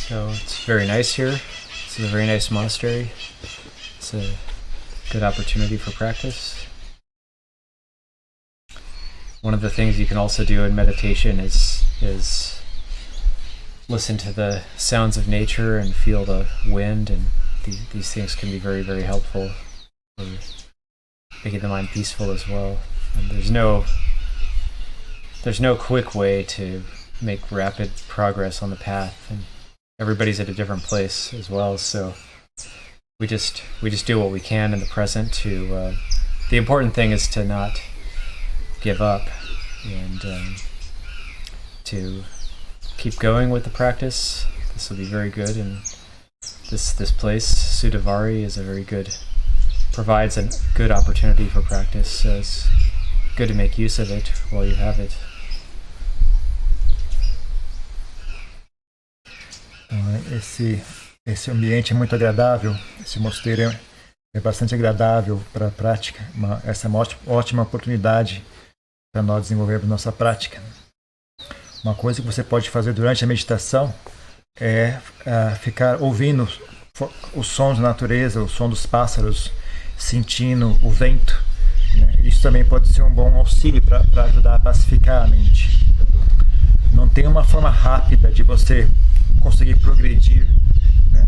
So it's very nice here. This is a very nice monastery. It's a good opportunity for practice. One of the things you can also do in meditation is listen to the sounds of nature and feel the wind, and these things can be very, very helpful for making the mind peaceful as well. And there's no quick way to make rapid progress on the path, and everybody's at a different place as well. So we just do what we can in the present. The important thing is to not give up and to keep going with the practice. This will be very good, and this place, Sudavari, provides a good opportunity for practice. So it's good to make use of it while you have it. Então, esse ambiente é muito agradável, esse mosteiro é bastante agradável para a prática. Essa é uma ótima oportunidade para nós desenvolvermos nossa prática. Uma coisa que você pode fazer durante a meditação é ficar ouvindo os sons da natureza, o som dos pássaros, sentindo o vento, né? Isso também pode ser um bom auxílio para ajudar a pacificar a mente. Não tem uma forma rápida de você conseguir progredir, né?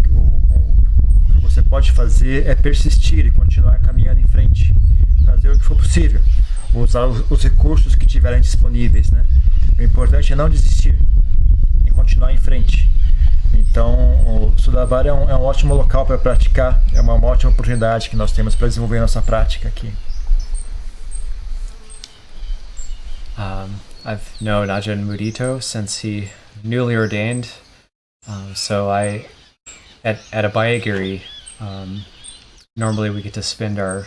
O que você pode fazer é persistir e continuar caminhando em frente, fazer o que for possível, usar os recursos que tiverem disponíveis, né? O importante é não desistir e continuar em frente. Então, o Sudavari é um ótimo local para praticar, é uma ótima oportunidade que nós temos para desenvolver nossa prática aqui. I've known Ajahn Mudito since he newly ordained. So at Abhayagiri, normally we get to spend our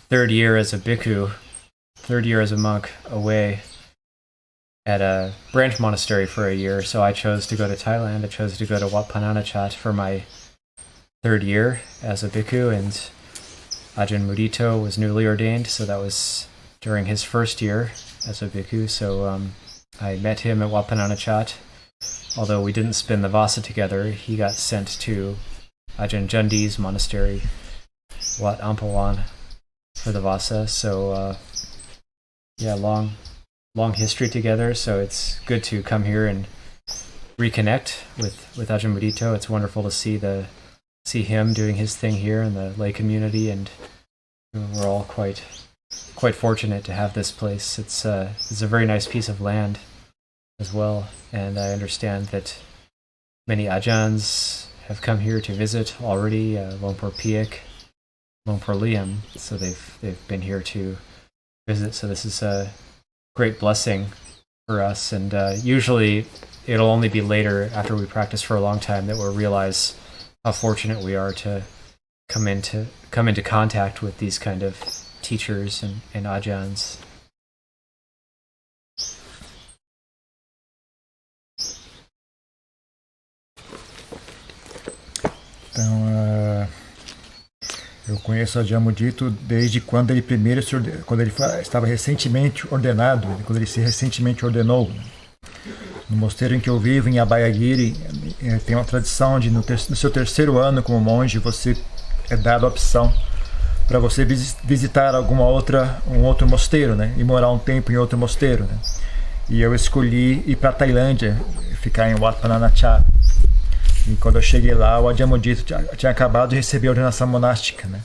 third year as a bhikkhu, third year as a monk away at a branch monastery for a year. So I chose to go to Thailand. I chose to go to Wat Pah Nanachat for my third year as a bhikkhu, and Ajahn Mudito was newly ordained, so that was during his first year as a bhikkhu. So I met him at Wat Pah Nanachat. Although we didn't spend the Vasa together, he got sent to Ajahn Jundi's monastery, Wat Ampawan, for the Vasa. So long history together. So it's good to come here and reconnect with Ajahn Mudito. It's wonderful to see him doing his thing here in the lay community, and we're all quite fortunate to have this place. It's a very nice piece of land as well, and I understand that many Ajahns have come here to visit already. Lumpur Piak, Lumpur Liam, so they've been here to visit. So this is a great blessing for us, and usually it'll only be later, after we practice for a long time, that we'll realize how fortunate we are to come into contact with these kind of teachers and Ajahns. Então, eu conheço o Ajahn Mudito desde quando ele estava recentemente ordenado, quando ele se recentemente ordenou. No mosteiro em que eu vivo, em Abhayagiri, tem uma tradição de no seu terceiro ano como monge, você é dado a opção para você visitar um outro mosteiro, né? E morar um tempo em outro mosteiro, né? E eu escolhi ir para a Tailândia, ficar em Wat Pah Nanachat. E quando eu cheguei lá, o Ajahn Mudito tinha acabado de receber a ordenação monástica, né?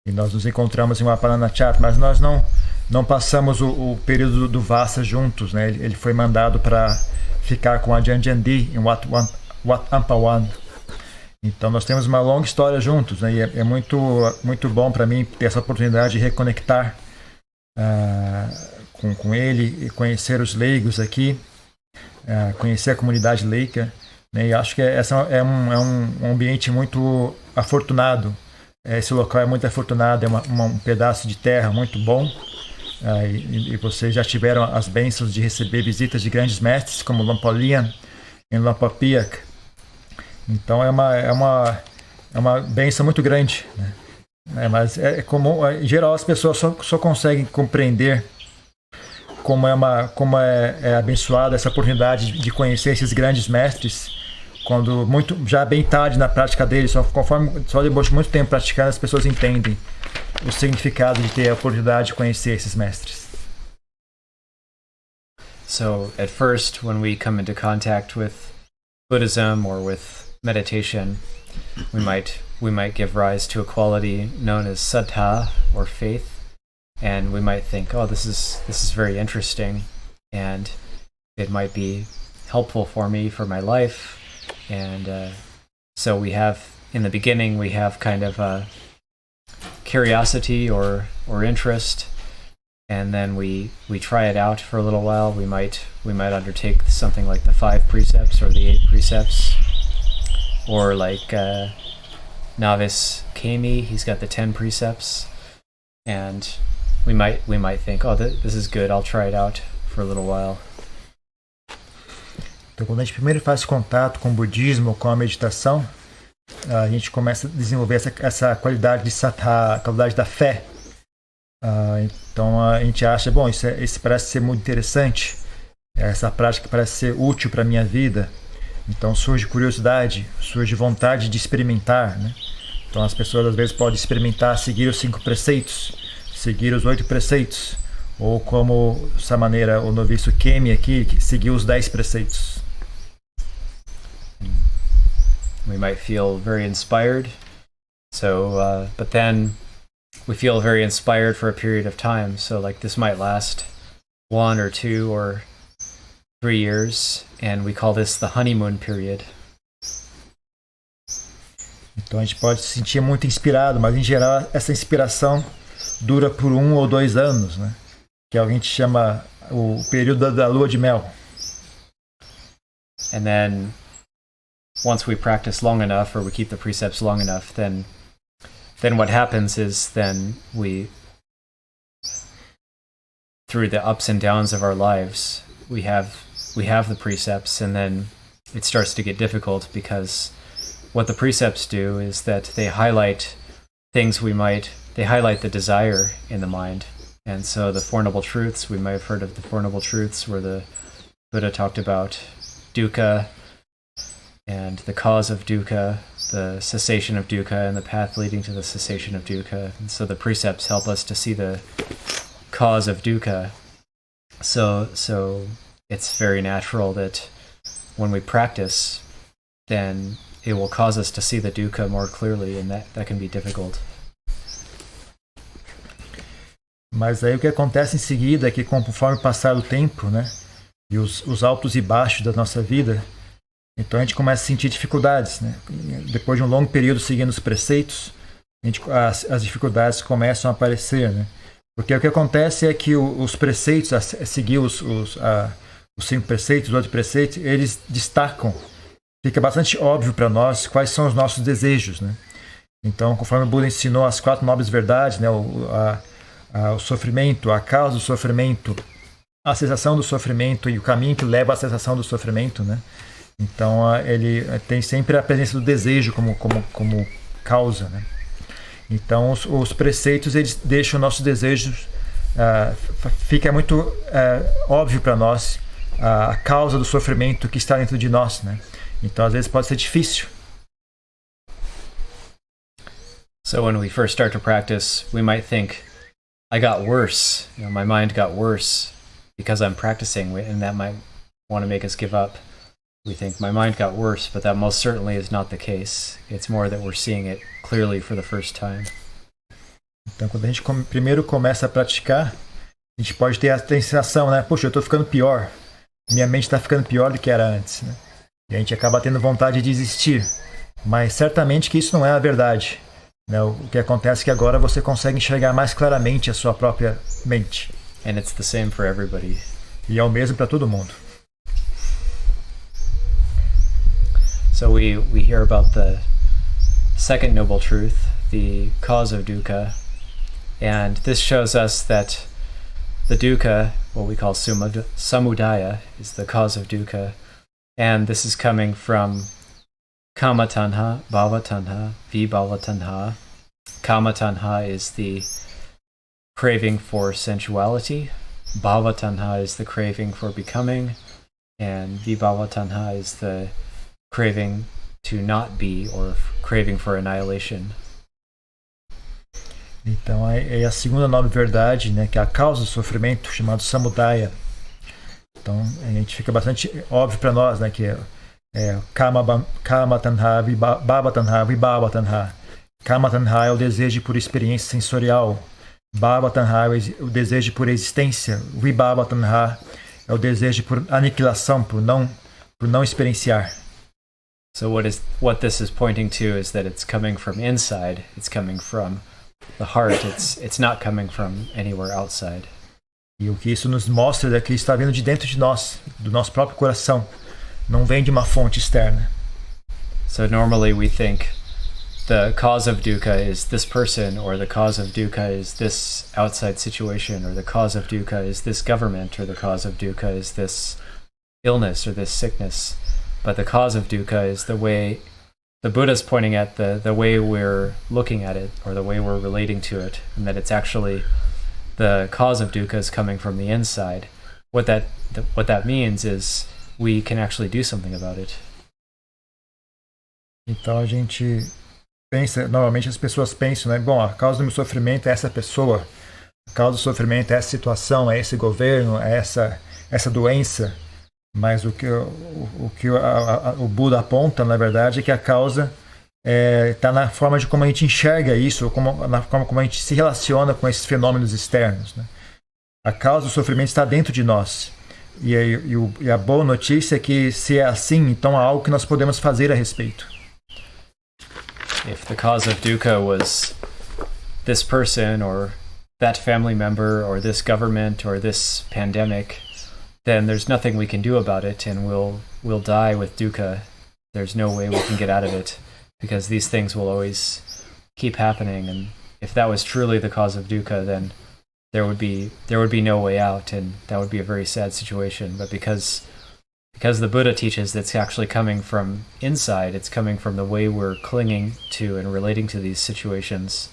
E nós nos encontramos em Wat Pah Nanachat, mas nós não passamos o período do Vasa juntos, né? Ele foi mandado para ficar com a Ajahn Jandi em Wat Ampawan. Então nós temos uma longa história juntos, né? E é muito bom para mim ter essa oportunidade de reconectar com ele e conhecer os leigos aqui, conhecer a comunidade leica, né? E acho que essa é um ambiente muito afortunado. Esse local é muito afortunado, é um pedaço de terra muito bom. E vocês já tiveram as bênçãos de receber visitas de grandes mestres como Lumpur Liam e Lumpur Piak. Então é uma bênção muito grande, né? Mas é comum, em geral as pessoas só conseguem compreender como é abençoada essa oportunidade de conhecer esses grandes mestres, quando já bem tarde na prática deles, só depois de muito tempo praticando, as pessoas entendem o significado de ter a oportunidade de conhecer esses mestres. So at first, when we come into contact with Buddhism or with meditation, we might give rise to a quality known as saddha, or faith, and we might think, oh, this is very interesting, and it might be helpful for me for my life. And so we have, in the beginning, we have kind of a curiosity or interest, and then we try it out for a little while. We might undertake something like the 5 precepts or the 8 precepts, or like Novice Kami, he's got the 10 precepts, and we might think, oh, this is good, I'll try it out for a little while. Então, quando a gente primeiro faz contato com o budismo, com a meditação, a gente começa a desenvolver essa qualidade de sattva, a qualidade da fé. Então a gente acha, bom, isso parece ser muito interessante, essa prática parece ser útil para a minha vida. Então surge curiosidade, surge vontade de experimentar, né? Então as pessoas às vezes podem experimentar seguir os 5 preceitos, seguir os 8 preceitos, ou como dessa maneira o noviço Kemi aqui, que seguiu os 10 preceitos. We might feel very inspired, but then we feel very inspired for a period of time. So like this might last 1 or 2 or 3 years, and we call this the honeymoon period. Então a gente pode se sentir muito inspirado, mas em geral essa inspiração dura por 1 ou 2 anos, né? Que a gente chama o período da lua de mel. And then once we practice long enough, or we keep the precepts long enough, then what happens is then we, through the ups and downs of our lives, we have the precepts, and then it starts to get difficult, because what the precepts do is that they highlight they highlight the desire in the mind. And so the Four Noble Truths, we might have heard of the Four Noble Truths, where the Buddha talked about dukkha, and the cause of dukkha, the cessation of dukkha, and the path leading to the cessation of dukkha. And so the precepts help us to see the cause of dukkha. So it's very natural that when we practice, then it will cause us to see the dukkha more clearly, and that can be difficult. Mas aí o que acontece em seguida é que, conforme passar o tempo, né, e os altos e baixos da nossa vida, então a gente começa a sentir dificuldades, né? Depois de um longo período seguindo os preceitos, as dificuldades começam a aparecer, né? Porque o que acontece é que os preceitos, seguir os 5 preceitos, os 8 preceitos, eles destacam. Fica bastante óbvio para nós quais são os nossos desejos, né? Então, conforme o Buda ensinou as 4 nobres verdades, né? O sofrimento, a causa do sofrimento, a cessação do sofrimento e o caminho que leva à cessação do sofrimento, né? Então ele tem sempre a presença do desejo como causa, né? Então os preceitos, eles deixam nossos desejos, fica muito óbvio para nós a causa do sofrimento que está dentro de nós, né? Então às vezes pode ser difícil. So when we first start to practice, we might think, I got worse, my mind got worse because I'm practicing, and that might want to make us give up. We think, my mind got worse, but that most certainly is not the case. It's more that we're seeing it clearly for the first time. Então, quando a gente primeiro começa a praticar, a gente pode ter a sensação, né? Poxa, eu estou ficando pior. Minha mente está ficando pior do que era antes, né? E a gente acaba tendo vontade de desistir. Mas certamente que isso não é a verdade, né? O que acontece é que agora você consegue enxergar mais claramente a sua própria mente. And it's the same for everybody. E é o mesmo para todo mundo. So we hear about the second noble truth, the cause of dukkha, and this shows us that the dukkha, what we call samudaya, is the cause of dukkha, and this is coming from kama tanha, bhava tanha, vibhava tanha. Kama tanha is the craving for sensuality, Bhava tanha is the craving for becoming, and vibhava tanha is the craving to not be, or craving for annihilation. Então é a segunda nobre verdade, né, que é a causa do sofrimento, chamado samudaya. Então a gente fica bastante óbvio para nós, né, que é kama tanha, bhava tanha, vibhava tanha. Kama tanha é o desejo por experiência sensorial. Bhava tanha é o desejo por existência. Vibhava tanha é o desejo por aniquilação, por não experienciar. So what this is pointing to is that it's coming from inside. It's coming from the heart. It's not coming from anywhere outside. E o que isso nos mostra é que está vindo de dentro de nós, do nosso próprio coração. Não vem de uma fonte externa. So normally we think the cause of dukkha is this person, or the cause of dukkha is this outside situation, or the cause of dukkha is this government, or the cause of dukkha is this illness or this sickness. But the cause of dukkha is the way the Buddha's pointing at, the way we're looking at it, or the way we're relating to it, and that it's actually the cause of dukkha is coming from the inside. What that means is we can actually do something about it. Então a gente pensa, normalmente as pessoas pensam, né? Bom, a causa do meu sofrimento é essa pessoa, a causa do sofrimento é essa situação, é esse governo, é essa doença. Mas o que o Buda aponta, na verdade, é que a causa está na forma de como a gente enxerga isso, na forma como a gente se relaciona com esses fenômenos externos, né? A causa do sofrimento está dentro de nós. E a boa notícia é que, se é assim, então há algo que nós podemos fazer a respeito. If the cause of dukkha was this person, or that family member, or this government, or this pandemic, then there's nothing we can do about it, and we'll die with dukkha. There's no way we can get out of it, because these things will always keep happening. And if that was truly the cause of dukkha, then there would be no way out, and that would be a very sad situation. But because the Buddha teaches that it's actually coming from inside, it's coming from the way we're clinging to and relating to these situations,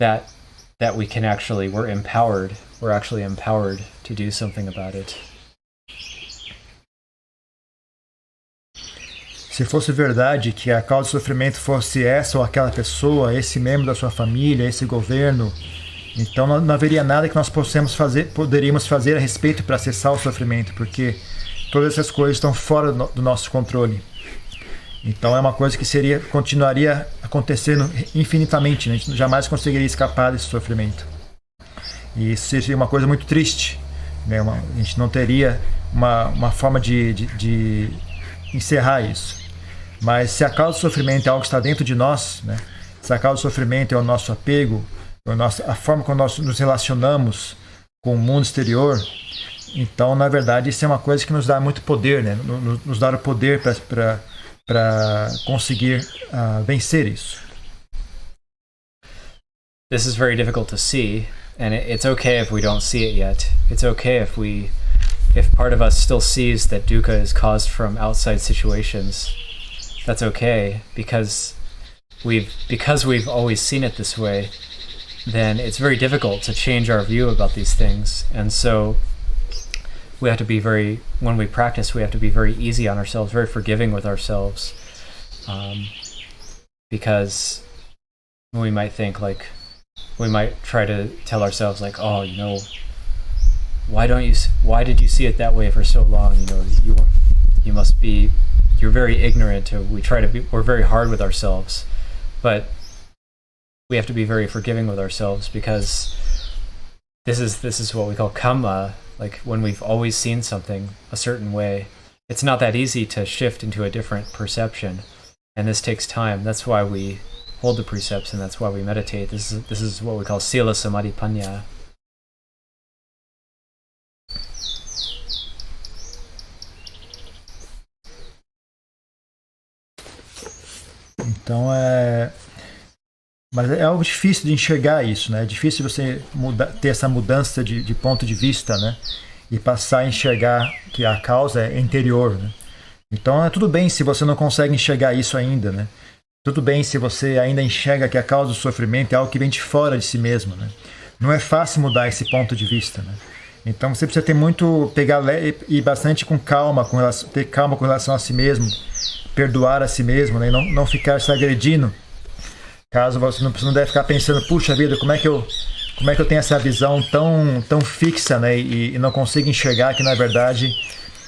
that we can actually, we're actually empowered to do something about it. Se fosse verdade que a causa do sofrimento fosse essa ou aquela pessoa, esse membro da sua família, esse governo, então não haveria nada que nós poderíamos fazer a respeito para cessar o sofrimento, porque todas essas coisas estão fora do nosso controle. Então é uma coisa que continuaria acontecendo infinitamente, né? A gente jamais conseguiria escapar desse sofrimento. E isso seria uma coisa muito triste, né? A gente não teria uma forma de encerrar isso. Mas se a causa do sofrimento é algo que está dentro de nós, né? Se a causa do sofrimento é o nosso apego, a forma como nós nos relacionamos com o mundo exterior, então, na verdade, isso é uma coisa que nos dá muito poder, né? Nos dá o poder para conseguir vencer isso. This is very difficult to see, and it's okay if we don't see it yet. It's okay if part of us still sees that dukkha is caused from outside situations. That's okay, because we've always seen it this way. Then it's very difficult to change our view about these things. And so we have to be when we practice, we have to be very easy on ourselves, very forgiving with ourselves. Because we might think, like, we might try to tell ourselves, like, oh, why did you see it that way for so long? You're very ignorant. We're very hard with ourselves. But we have to be very forgiving with ourselves, because this is what we call kamma. Like, when we've always seen something a certain way, it's not that easy to shift into a different perception, and this takes time. That's why we hold the precepts, and that's why we meditate. This is what we call sila samadhi panya. Então mas é algo difícil de enxergar isso, né? É difícil você ter essa mudança de ponto de vista, né? E passar a enxergar que a causa é interior, né? Então tudo bem se você não consegue enxergar isso ainda, né? Tudo bem se você ainda enxerga que a causa do sofrimento é algo que vem de fora de si mesmo, né? não é fácil mudar esse ponto de vista, né? Então você precisa ter muito, e bastante com calma, ter calma com relação a si mesmo, perdoar a si mesmo, né? E não ficar se agredindo. Caso você não deve ficar pensando, puxa vida, como é que eu tenho essa visão tão fixa, né? E não consigo enxergar que na verdade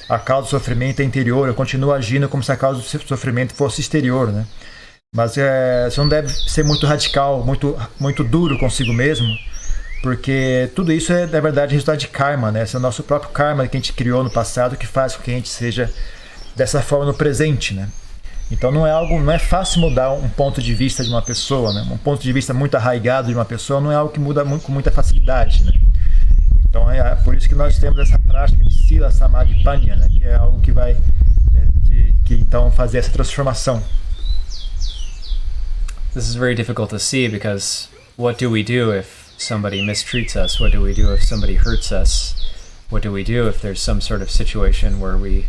a causa do sofrimento é interior. Eu continuo agindo como se a causa do sofrimento fosse exterior, né? Mas você não deve ser muito radical, muito duro consigo mesmo, porque tudo isso é, na verdade, resultado de karma, né? Esse é o nosso próprio karma que a gente criou no passado, que faz com que a gente seja dessa forma no presente, né? Então não é fácil mudar um ponto de vista de uma pessoa, né? Um ponto de vista muito arraigado de uma pessoa não é algo que muda com muita facilidade, né? Então é por isso que nós temos essa prática de Sila Samadhi Panya, né? Que é algo que vai então fazer essa transformação. This is very difficult to see because what do we do if somebody mistreats us? What do we do if somebody hurts us? What do we do if there's some sort of situation where we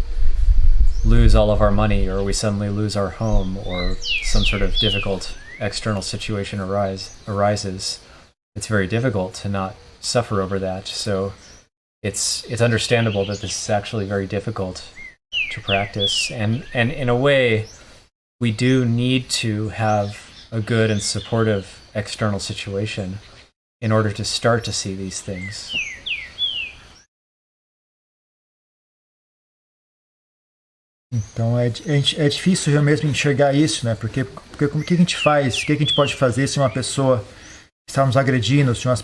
lose all of our money, or we suddenly lose our home, or some sort of difficult external situation arises? It's very difficult to not suffer over that. So it's understandable that this is actually very difficult to practice. And in a way, we do need to have a good and supportive external situation in order to start to see these things. Então é difícil mesmo enxergar isso, né? Porque como que a gente faz? O que a gente pode fazer se uma pessoa está nos agredindo, se a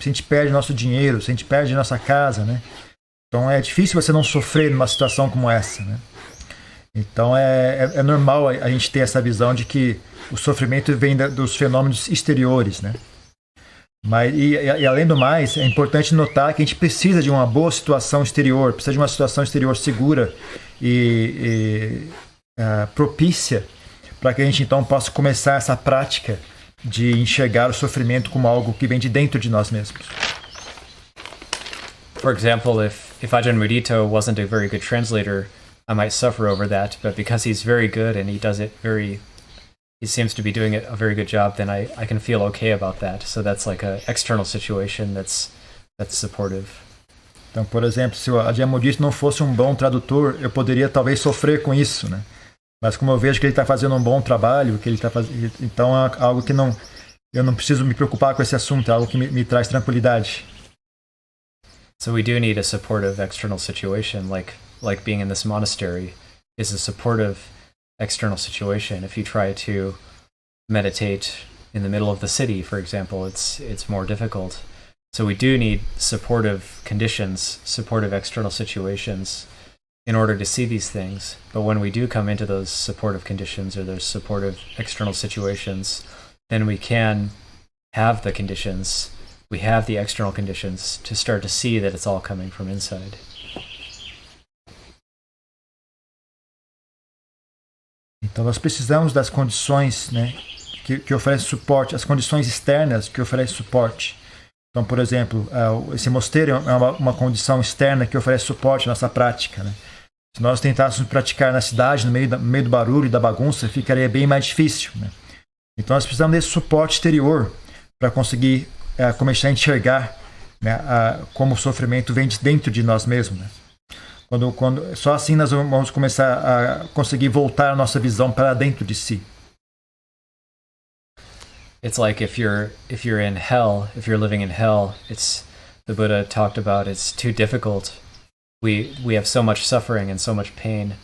gente perde nosso dinheiro, se a gente perde nossa casa, né? Então é difícil você não sofrer numa situação como essa, né? Então é normal a gente ter essa visão de que o sofrimento vem dos fenômenos exteriores, né? Mas, e além do mais, é importante notar que a gente precisa de uma boa situação exterior, precisa de uma situação exterior segura e propícia para que a gente então possa começar essa prática de enxergar o sofrimento como algo que vem de dentro de nós mesmos. For example, if Ajahn Mudito wasn't a very good translator, I might suffer over that, but because he's very good and he seems to be doing a very good job, then I can feel okay about that. So that's like an external situation that's supportive. Então, por exemplo, se o Ajahn Mudito não fosse um bom tradutor, eu poderia talvez sofrer com isso, né? Mas como eu vejo que ele está fazendo um bom trabalho, então é algo que eu não preciso me preocupar com esse assunto, é algo que me traz tranquilidade. So we do need a supportive external situation, like being in this monastery is a supportive external situation. If you try to meditate in the middle of the city, for example, it's more difficult. So we do need supportive conditions, supportive external situations in order to see these things. But when we do come into those supportive conditions or those supportive external situations, then we can have the conditions, we have the external conditions to start to see that it's all coming from inside. Então nós precisamos das condições, né, que oferecem suporte, as condições externas que oferecem suporte. Então, por exemplo, esse mosteiro é uma condição externa que oferece suporte à nossa prática, né? Se nós tentássemos praticar na cidade, no meio do barulho e da bagunça, ficaria bem mais difícil, né? Então nós precisamos desse suporte exterior para conseguir começar a enxergar, né, como o sofrimento vem de dentro de nós mesmos, né? Só assim nós vamos começar a conseguir voltar a nossa visão para dentro de si. It's like if you're in hell, if you're living in hell, the Buddha talked about it's too difficult. We have so much suffering and so much pain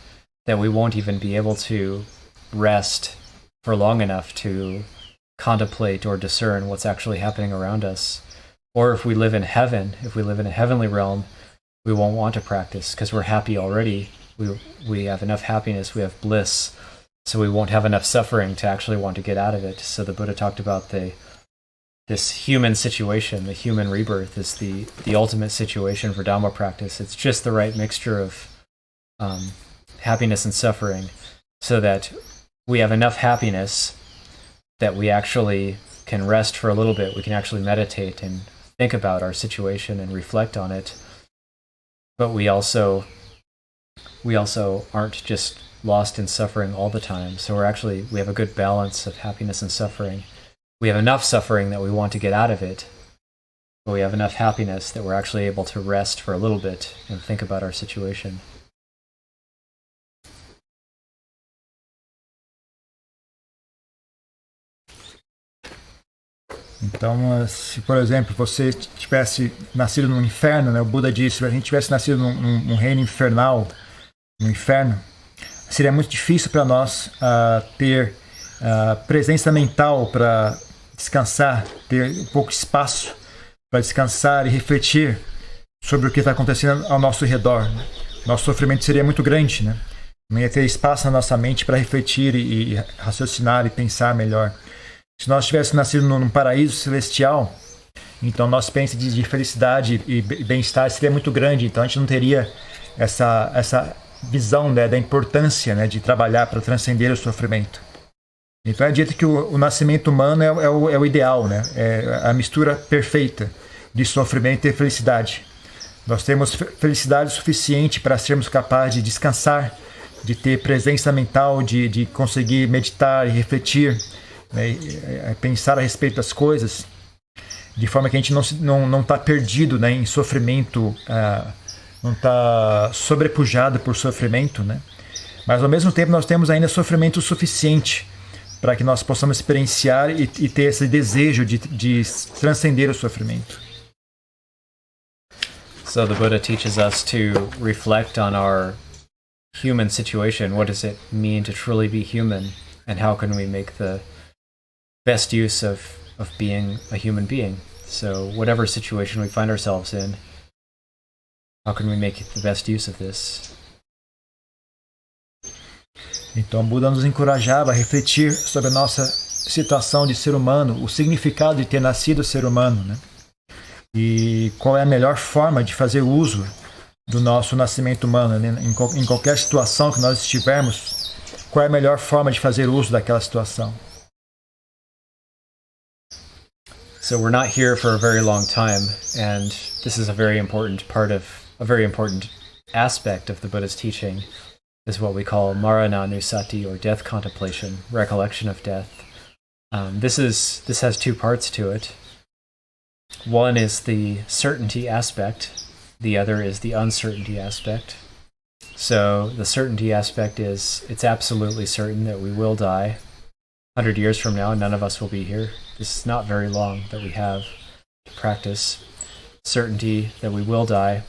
that we won't even be able to rest for long enough to contemplate or discern what's actually happening around us. Or if we live in heaven, if we live in a heavenly realm, we won't want to practice because we're happy already. We have enough happiness, we have bliss, so we won't have enough suffering to actually want to get out of it. So the Buddha talked about this human situation, the human rebirth is the ultimate situation for Dhamma practice. It's just the right mixture of happiness and suffering so that we have enough happiness that we actually can rest for a little bit. We can actually meditate and think about our situation and reflect on it. But we also aren't just lost in suffering all the time. So we have a good balance of happiness and suffering. we have enough suffering that we want to get out of it, but we have enough happiness that we're actually able to rest for a little bit and think about our situation. Então, se por exemplo você tivesse nascido no inferno, né, o Buda disse, se a gente tivesse nascido num reino infernal, no inferno, seria muito difícil para nós ter presença mental para descansar, ter um pouco de espaço para descansar e refletir sobre o que está acontecendo ao nosso redor. Né? Nosso sofrimento seria muito grande, né? Não ia ter espaço na nossa mente para refletir e raciocinar e pensar melhor. Se nós tivéssemos nascido num paraíso celestial, então nosso pensa de felicidade e bem-estar seria muito grande. Então a gente não teria essa visão, né, da importância, né, de trabalhar para transcender o sofrimento. Então é dito que o nascimento humano é o ideal, né? É a mistura perfeita de sofrimento e felicidade. Nós temos felicidade suficiente para sermos capazes de descansar, de ter presença mental, de conseguir meditar e refletir, né, pensar a respeito das coisas, de forma que a gente não está perdido, né, em sofrimento, não está sobrepujado por sofrimento, né? Mas ao mesmo tempo nós temos ainda sofrimento suficiente para que nós possamos experienciar e ter esse desejo de transcender o sofrimento. So the Buddha teaches us to reflect on our human situation. What does it mean to truly be human? And how can we make the best use of being a human being? So whatever situation we find ourselves in, how can we make the best use of this? Então, Buda nos encorajava a refletir sobre a nossa situação de ser humano, o significado de ter nascido ser humano, né? E qual é a melhor forma de fazer uso do nosso nascimento humano, né? Em qualquer situação que nós estivermos, qual é a melhor forma de fazer uso daquela situação. So we're not here for a very long time, and this is a very important aspect of the Buddha's teaching, is what we call Marananusati, or death contemplation, recollection of death. This has two parts to it. One is the certainty aspect, the other is the uncertainty aspect. So the certainty aspect is it's absolutely certain that we will die. 100 years from now, none of us will be here. This is not very long that we have to practice. Certainty that we will die.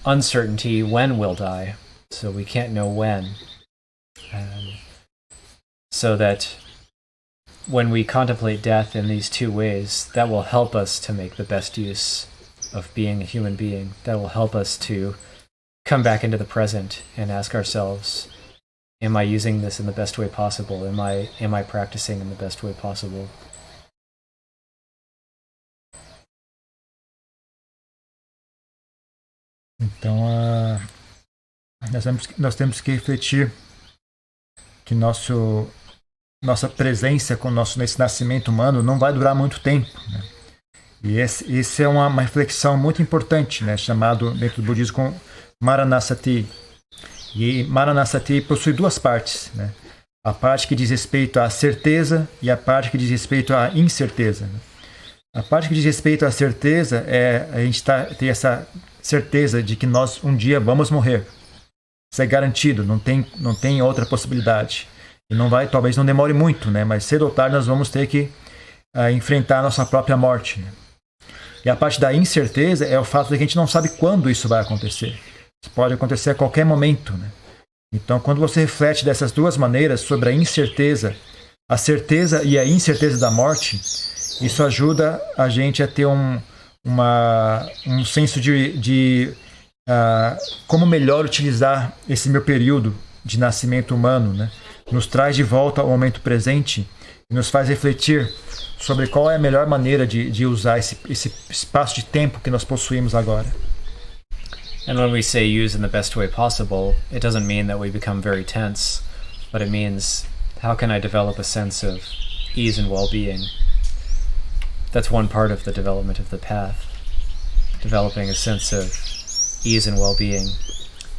Uncertainty when we'll die. So we can't know when. So that when we contemplate death in these two ways, that will help us to make the best use of being a human being. That will help us to come back into the present and ask ourselves, am I using this in the best way possible? Am I practicing in the best way possible? Então, nós temos que refletir que nossa presença nesse nascimento humano não vai durar muito tempo, né? E esse é uma reflexão muito importante, né? Chamado dentro do budismo como Maranasati. E Maranasati possui duas partes, né? A parte que diz respeito à certeza e a parte que diz respeito à incerteza, né? A parte que diz respeito à certeza é a gente ter essa certeza de que nós um dia vamos morrer. Isso é garantido, não tem outra possibilidade. E talvez não demore muito, né? Mas cedo ou tarde nós vamos ter que enfrentar a nossa própria morte, né? E a parte da incerteza é o fato de que a gente não sabe quando isso vai acontecer. Isso pode acontecer a qualquer momento, né? Então, quando você reflete dessas duas maneiras sobre a incerteza, a certeza e a incerteza da morte, isso ajuda a gente a ter um senso de como melhor utilizar esse meu período de nascimento humano, né? Nos traz de volta ao momento presente e nos faz refletir sobre qual é a melhor maneira de usar esse espaço de tempo que nós possuímos agora. And when we say use in the best way possible, it doesn't mean that we become very tense, but it means how can I develop a sense of ease and well-being? That's one part of the development of the path, developing a sense of ease and well-being.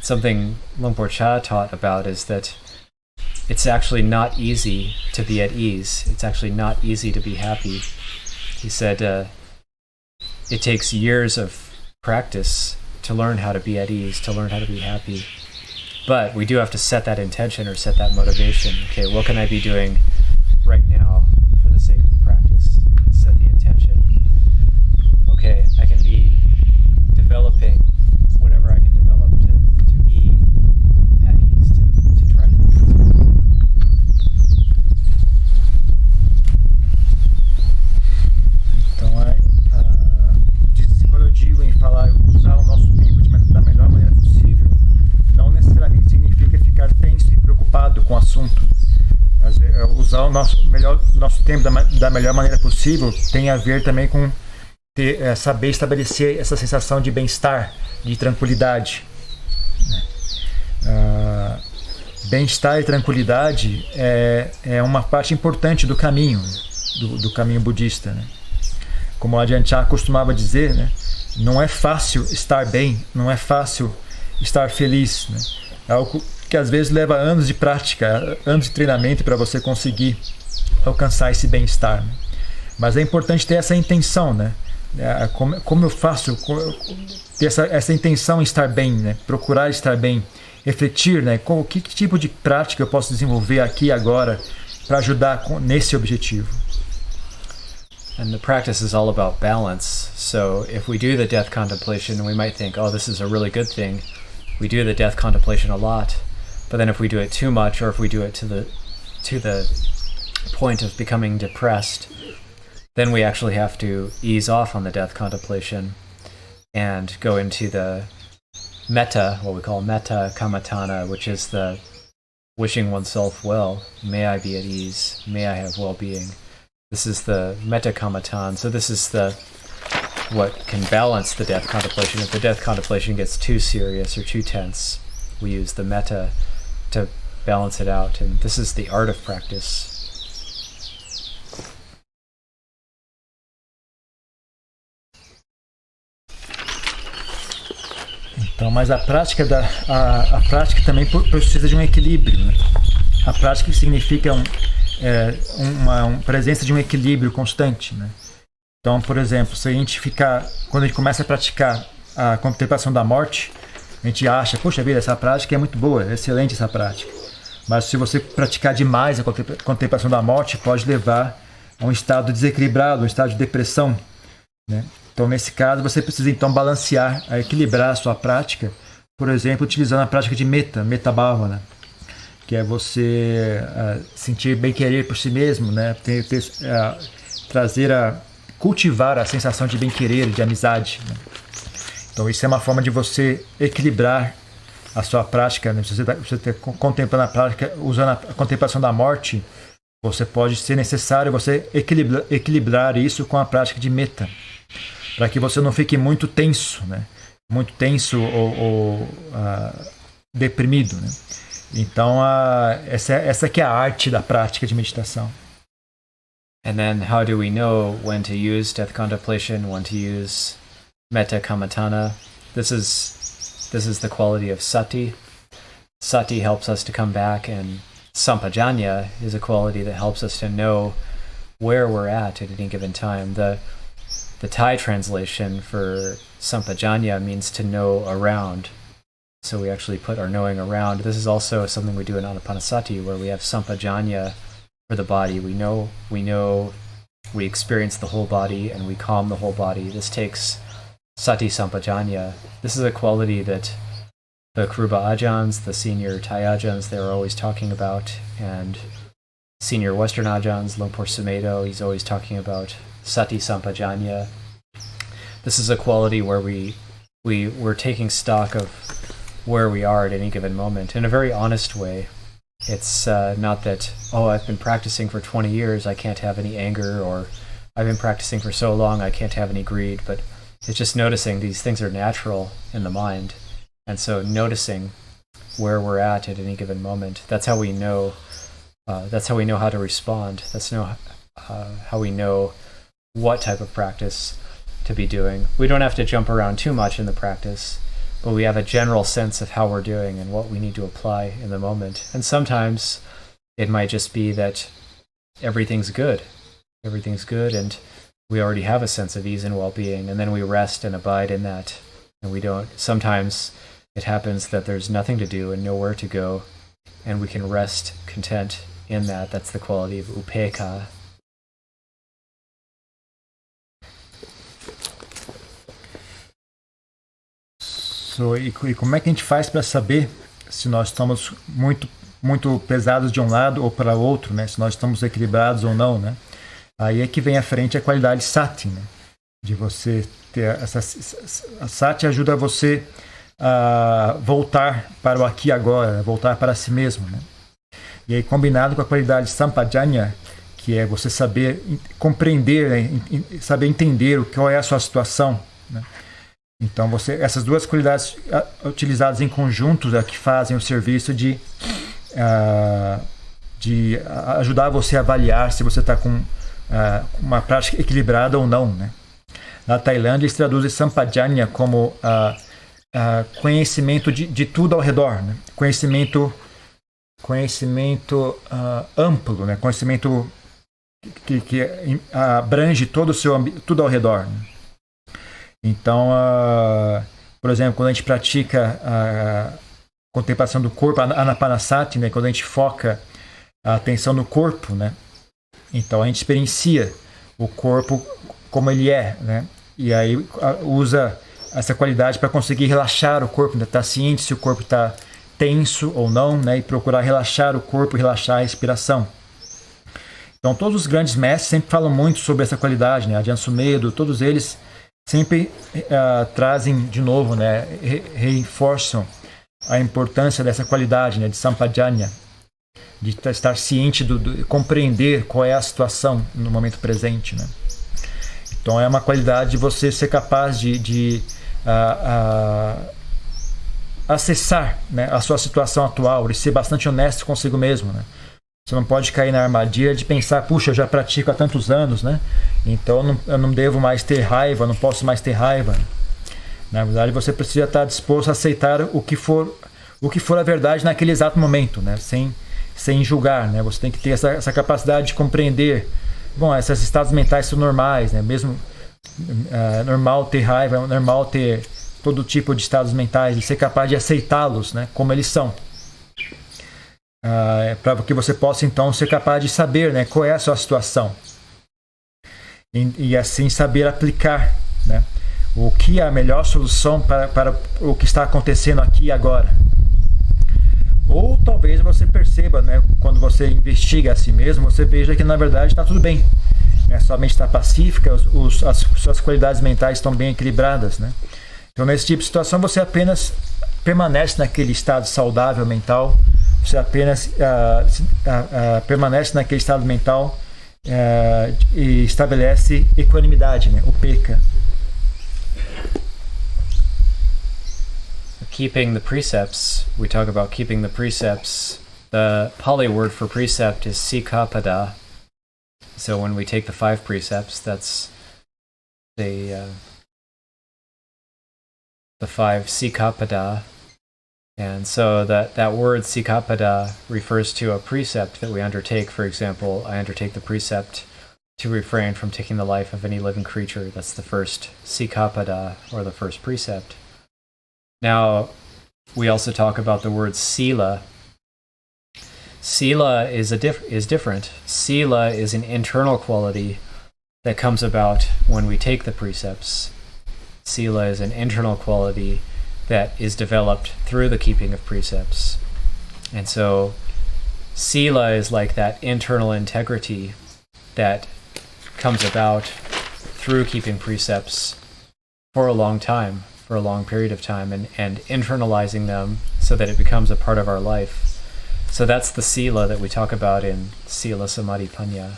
Something Luang Por Chah taught about is that it's actually not easy to be at ease. It's actually not easy to be happy. He said it takes years of practice to learn how to be at ease, to learn how to be happy. But we do have to set that intention or set that motivation. Okay, what can I be doing right now for the sake of the practice? Set the intention. Okay, I can be developing whatever I can develop to be at ease, to try to be peaceful. Então, quando eu digo em falar, usar o nosso tempo da melhor maneira possível, não necessariamente significa ficar tenso e preocupado com o assunto. Usar o nosso tempo da melhor maneira possível tem a ver também com saber estabelecer essa sensação de bem-estar, de tranquilidade. Bem-estar e tranquilidade é uma parte importante do caminho, do caminho budista, né? Como a Ajahn Chah costumava dizer, né? Não é fácil estar bem, não é fácil estar feliz, né? É algo que às vezes leva anos de prática, anos de treinamento para você conseguir alcançar esse bem-estar, né? Mas é importante ter essa intenção, né? Como eu faço ter essa intenção em estar bem, né? Procurar estar bem, refletir, né? Que tipo de prática eu posso desenvolver aqui e agora para ajudar nesse objetivo. And the practice is all about balance. So if we do the death contemplation, we might think, oh, this is a really good thing. We do the death contemplation a lot. But then if we do it too much, or if we do it to the point of becoming depressed, then we actually have to ease off on the death contemplation and go into the metta, what we call metta kammatthana, which is the wishing oneself well. May I be at ease. May I have well-being. This is the metta kammatthana. So this is what can balance the death contemplation. If the death contemplation gets too serious or too tense, we use the metta to balance it out. And this is the art of practice. Então, mas a prática também precisa de um equilíbrio, né? A prática significa uma presença de um equilíbrio constante, né? Então, por exemplo, se a gente quando a gente começa a praticar a contemplação da morte, a gente acha, poxa vida, essa prática é muito boa, é excelente essa prática. Mas se você praticar demais a contemplação da morte, pode levar a um estado desequilibrado, um estado de depressão, né? Então, nesse caso, você precisa então balancear, equilibrar a sua prática, por exemplo, utilizando a prática de metta bhavana, que é você sentir bem-querer por si mesmo, né? Cultivar a sensação de bem-querer, de amizade, né? Então, isso é uma forma de você equilibrar a sua prática, né? Você está contemplando a prática, usando a contemplação da morte, você pode ser necessário você equilibrar isso com a prática de metta, para que você não fique muito tenso, né? Muito tenso ou deprimido, né? Então, essa que é a arte da prática de meditação. And then how do we know when to use death contemplation, when to use metta kammatthana? This is the quality of sati. Sati helps us to come back, and sampajanya is a quality that helps us to know where we're at any given time. The Thai translation for sampajanya means to know around. So we actually put our knowing around. This is also something we do in Anapanasati, where we have sampajanya for the body. We experience the whole body and we calm the whole body. This takes sati sampajanya. This is a quality that the Kruba Ajahns, the senior Thai Ajahns, they're always talking about, and senior Western Ajahns, Lumpur Sumedho, he's always talking about sati sampajanya. This is a quality where we're taking stock of where we are at any given moment in a very honest way. It's not that, oh, I've been practicing for 20 years, I can't have any anger, or I've been practicing for so long, I can't have any greed, but it's just noticing these things are natural in the mind. And so noticing where we're at any given moment, that's how we know how to respond. That's how we know what type of practice to be doing. We don't have to jump around too much in the practice, but we have a general sense of how we're doing and what we need to apply in the moment. And sometimes It might just be that everything's good. Everything's good, and we already have a sense of ease and well-being, and then we rest and abide in that. And we don't, sometimes it happens that there's nothing to do and nowhere to go, and we can rest content in that. That's the quality of upekkha. E como é que a gente faz para saber se nós estamos muito pesados de um lado ou para o outro, né? Se nós estamos equilibrados ou não, né? Aí é que vem à frente a qualidade sati, né? De você ter a sati ajuda você a voltar para o aqui e agora, voltar para si mesmo, né? E aí combinado com a qualidade sampajanya, que é você saber compreender, né? Saber entender qual é a sua situação, né? Então, essas duas qualidades utilizadas em conjunto é que fazem o serviço de ajudar você a avaliar se você está com uma prática equilibrada ou não, né? Na Tailândia, eles traduzem sampajanya como conhecimento de tudo ao redor, né? Conhecimento amplo, né? Conhecimento que abrange tudo ao redor, né? Então, por exemplo, quando a gente pratica a contemplação do corpo, a anapanasati, né, quando a gente foca a atenção no corpo, né, então a gente experiencia o corpo como ele é, né, e aí usa essa qualidade para conseguir relaxar o corpo, né, estar ciente se o corpo está tenso ou não, né, e procurar relaxar o corpo, relaxar a respiração. Então, todos os grandes mestres sempre falam muito sobre essa qualidade, né, Ajahn Sumedho, todos eles sempre trazem de novo, né, reforçam a importância dessa qualidade, né, de sampajanya, de estar ciente, de compreender qual é a situação no momento presente, né. Então é uma qualidade de você ser capaz de acessar, né, a sua situação atual e ser bastante honesto consigo mesmo, né. Você não pode cair na armadilha de pensar, puxa, eu já pratico há tantos anos, né? Então eu não devo mais ter raiva, não posso mais ter raiva. Na verdade, você precisa estar disposto a aceitar o que for a verdade naquele exato momento, né? Sem julgar, né? Você tem que ter essa capacidade de compreender. Bom, esses estados mentais são normais, né? Mesmo normal ter raiva, é normal ter todo tipo de estados mentais e ser capaz de aceitá-los, né? Como eles são. Para que você possa então ser capaz de saber, né, qual é a sua situação e assim saber aplicar, né, o que é a melhor solução para o que está acontecendo aqui e agora. Ou talvez você perceba, né, quando você investiga a si mesmo, você veja que na verdade está tudo bem, né, sua mente está pacífica, as suas qualidades mentais estão bem equilibradas, né? Então nesse tipo de situação você apenas permanece naquele estado saudável mental. Você apenas permanece naquele estado mental e estabelece equanimidade, né? Upekkha. Keeping the precepts, we talk about keeping the precepts. The Pali word for precept is sikappada. So when we take the 5 precepts, that's the 5 sikappada. And so that word sikappada refers to a precept that we undertake. For example, I undertake the precept to refrain from taking the life of any living creature. That's the first sikappada, or the first precept. Now, we also talk about the word sila. Sila is different. Sila is an internal quality that comes about when we take the precepts. Sila is an internal quality that is developed through the keeping of precepts. And so sila is like that internal integrity that comes about through keeping precepts for a long time, for a long period of time, and internalizing them so that it becomes a part of our life. So that's the sila that we talk about in Sila Samadhi Panya.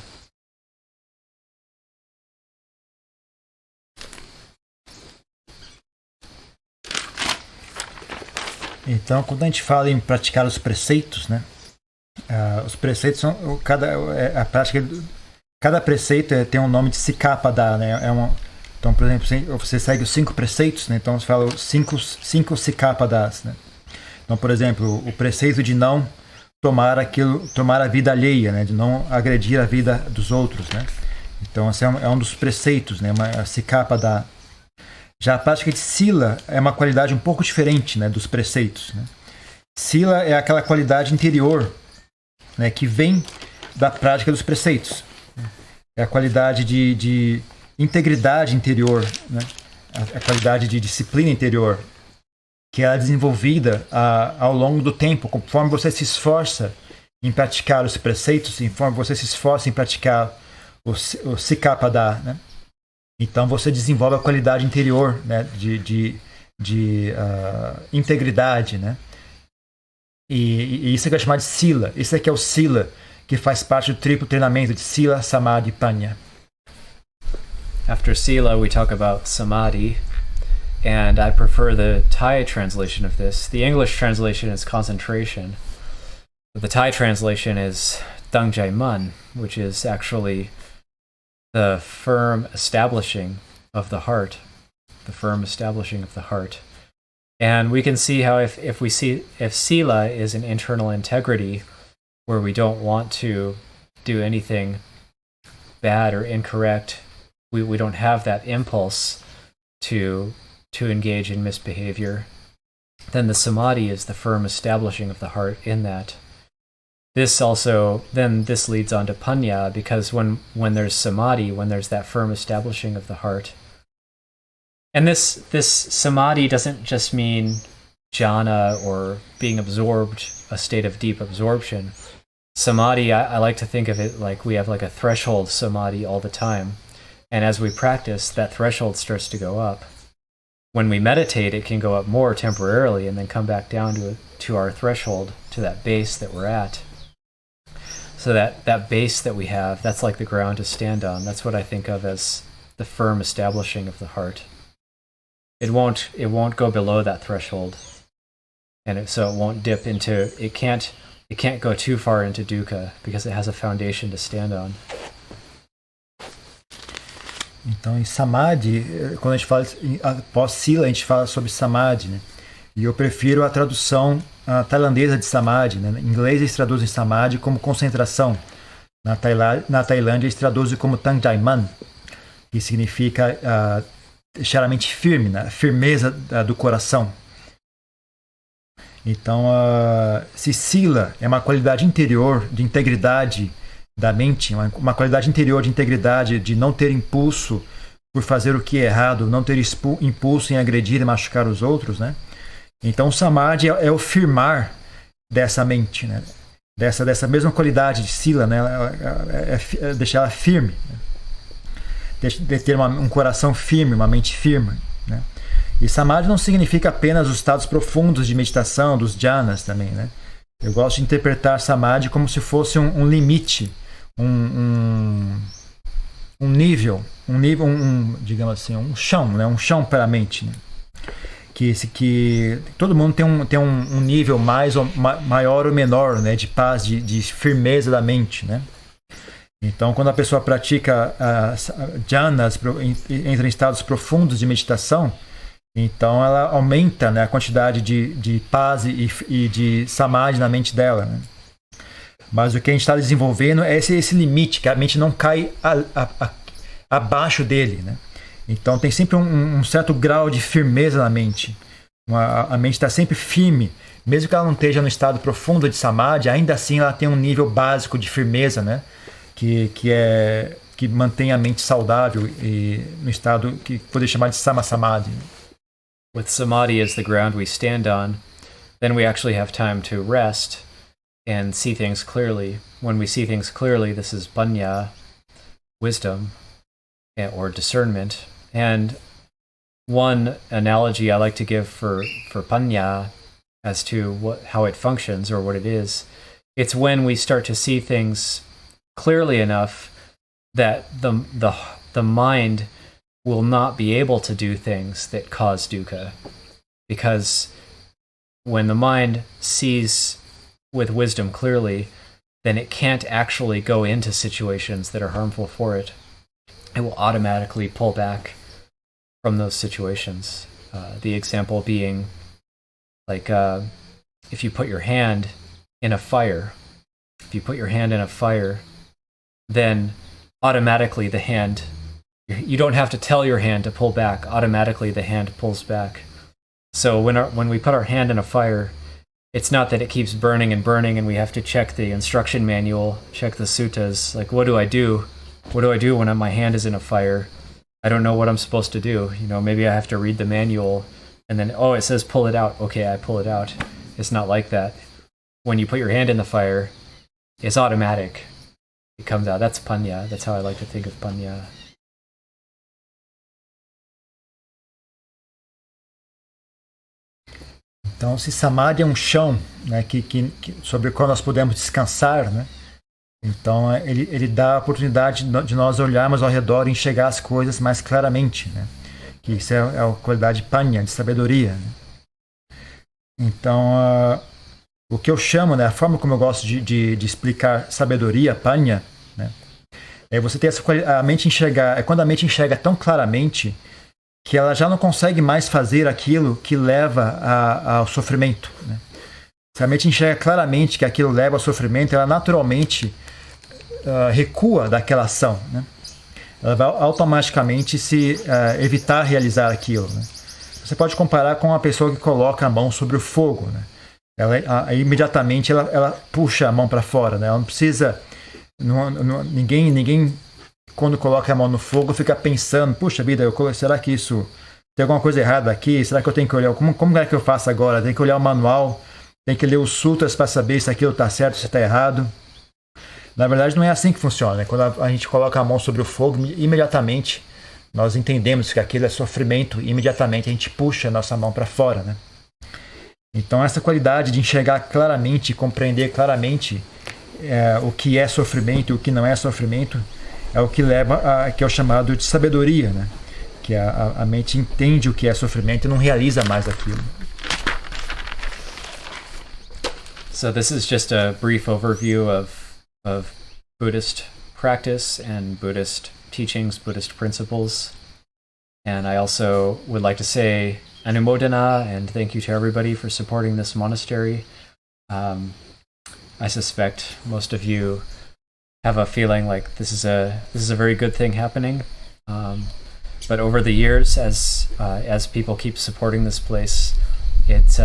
Então, quando a gente fala em praticar os preceitos, né? Os preceitos são a prática. Cada preceito tem um nome de sikapada, né? Então, por exemplo, você segue os 5 preceitos, né? Então você fala os 5 sikapadas, né? Então, por exemplo, o preceito de não tomar a vida alheia, né? De não agredir a vida dos outros, né? Então, esse é um dos preceitos, né? A Sikkhapada. Já a prática de Sila é uma qualidade um pouco diferente, né? Dos preceitos, né? Sila é aquela qualidade interior, né? Que vem da prática dos preceitos. É a qualidade de integridade interior, né? A qualidade de disciplina interior, que é desenvolvida ao longo do tempo, conforme você se esforça em praticar os preceitos, conforme você se esforça em praticar o Sikkhapada, né? Então você desenvolve a qualidade interior, né? de integridade, né? E isso é que é chamado de Sila. Isso é que é o Sila, que faz parte do triplo treinamento de Sila, Samadhi e Panya. After Sila, we talk about Samadhi, and I prefer the Thai translation of this. The English translation is concentration. The Thai translation is Dangjai Man, which is actually the firm establishing of the heart. The firm establishing of the heart. And we can see how if Sila is an internal integrity, where we don't want to do anything bad or incorrect, we don't have that impulse to engage in misbehavior, then the Samadhi is the firm establishing of the heart in that. This leads on to Panya, because when there's Samadhi, when there's that firm establishing of the heart, and this Samadhi doesn't just mean jhana or being absorbed, a state of deep absorption. Samadhi, I like to think of it like we have like a threshold Samadhi all the time. And as we practice, that threshold starts to go up. When we meditate, it can go up more temporarily and then come back down to our threshold, to that base that we're at. So that base that we have, that's like the ground to stand on. That's what I think of as the firm establishing of the heart. It won't go below that threshold, and so it won't dip into. It can't go too far into dukkha because it has a foundation to stand on. Então, em Samadhi, quando a gente fala após Sila, a gente fala sobre Samadhi, né? E eu prefiro a tradução tailandesa de Samadhi, né? Em inglês eles traduzem Samadhi como concentração. Na Tailândia eles traduzem como Tangjai Man, que significa deixar a mente firme, né? Firmeza do coração. Então, se Sila é uma qualidade interior de integridade da mente, uma qualidade interior de integridade, de não ter impulso por fazer o que é errado, não ter impulso em agredir e machucar os outros, né? Então, o Samadhi é o firmar dessa mente, né? Dessa mesma qualidade de Sila, né? É deixar ela firme, né? De ter um coração firme, uma mente firme, né? E Samadhi não significa apenas os estados profundos de meditação, dos jhanas também, né? Eu gosto de interpretar Samadhi como se fosse um limite, um nível, digamos assim, um chão, né? Um chão para a mente, né? Que todo mundo tem um nível maior ou menor, né? De paz, de firmeza da mente, né? Então, quando a pessoa pratica jhanas, entra em estados profundos de meditação, então ela aumenta, né, a quantidade de paz e de samadhi na mente dela, né? Mas o que a gente está desenvolvendo é esse limite, que a mente não cai abaixo dele, né? Então tem sempre um certo grau de firmeza na mente. A mente está sempre firme, mesmo que ela não esteja no estado profundo de samadhi, ainda assim ela tem um nível básico de firmeza, né? Que mantém a mente saudável e no estado que poderia chamar de Samasamadhi. With Samadhi as the ground we stand on, then we actually have time to rest and see things clearly. When we see things clearly, this is Panya, wisdom, or discernment. And one analogy I like to give for Panya as to how it functions or what it is, it's when we start to see things clearly enough that the mind will not be able to do things that cause dukkha. Because when the mind sees with wisdom clearly, then it can't actually go into situations that are harmful for it. It will automatically pull back from those situations. The example being like if you put your hand in a fire, if you put your hand in a fire, then automatically the hand, you don't have to tell your hand to pull back. Automatically the hand pulls back. So when we put our hand in a fire, it's not that it keeps burning and burning and we have to check the instruction manual, check the suttas. Like, what do I do? What do I do when my hand is in a fire? I don't know what I'm supposed to do. Maybe I have to read the manual and then, it says pull it out. Okay, I pull it out. It's not like that. When you put your hand in the fire, it's automatic. It comes out. That's panya. That's how I like to think of panya. Então, se samadhi é um chão, né, sobre o qual nós podemos descansar, né? Então, ele dá a oportunidade de nós olharmos ao redor e enxergar as coisas mais claramente, né? Que isso é a qualidade panya, de sabedoria, né? Então, o que eu chamo, né, a forma como eu gosto de explicar sabedoria, panya, né, é você ter a mente enxergar, é quando a mente enxerga tão claramente que ela já não consegue mais fazer aquilo que leva ao sofrimento, né? Se a mente enxerga claramente que aquilo leva ao sofrimento, ela naturalmente recua daquela ação, né? Ela vai automaticamente evitar realizar aquilo, né? Você pode comparar com uma pessoa que coloca a mão sobre o fogo, né? Imediatamente ela puxa a mão para fora, né? Ela não precisa... Ninguém quando coloca a mão no fogo fica pensando, puxa vida, será que isso tem alguma coisa errada aqui? Será que eu tenho que olhar? Como é que eu faço agora? Tem que olhar o manual, tem que ler os sutras para saber se aquilo está certo, se está errado. Na verdade, não é assim que funciona, né? Quando a gente coloca a mão sobre o fogo, imediatamente nós entendemos que aquilo é sofrimento e imediatamente a gente puxa a nossa mão para fora, né? Então, essa qualidade de enxergar claramente, compreender claramente o que é sofrimento e o que não é sofrimento, é o que leva que é o chamado de sabedoria, né? Que a mente entende o que é sofrimento e não realiza mais aquilo. So this is just a brief overview of Buddhist practice and Buddhist teachings, Buddhist principles. And I also would like to say anumodana and thank you to everybody for supporting this monastery. I suspect most of you have a feeling like this is a very good thing happening. But over the years, as people keep supporting this place, it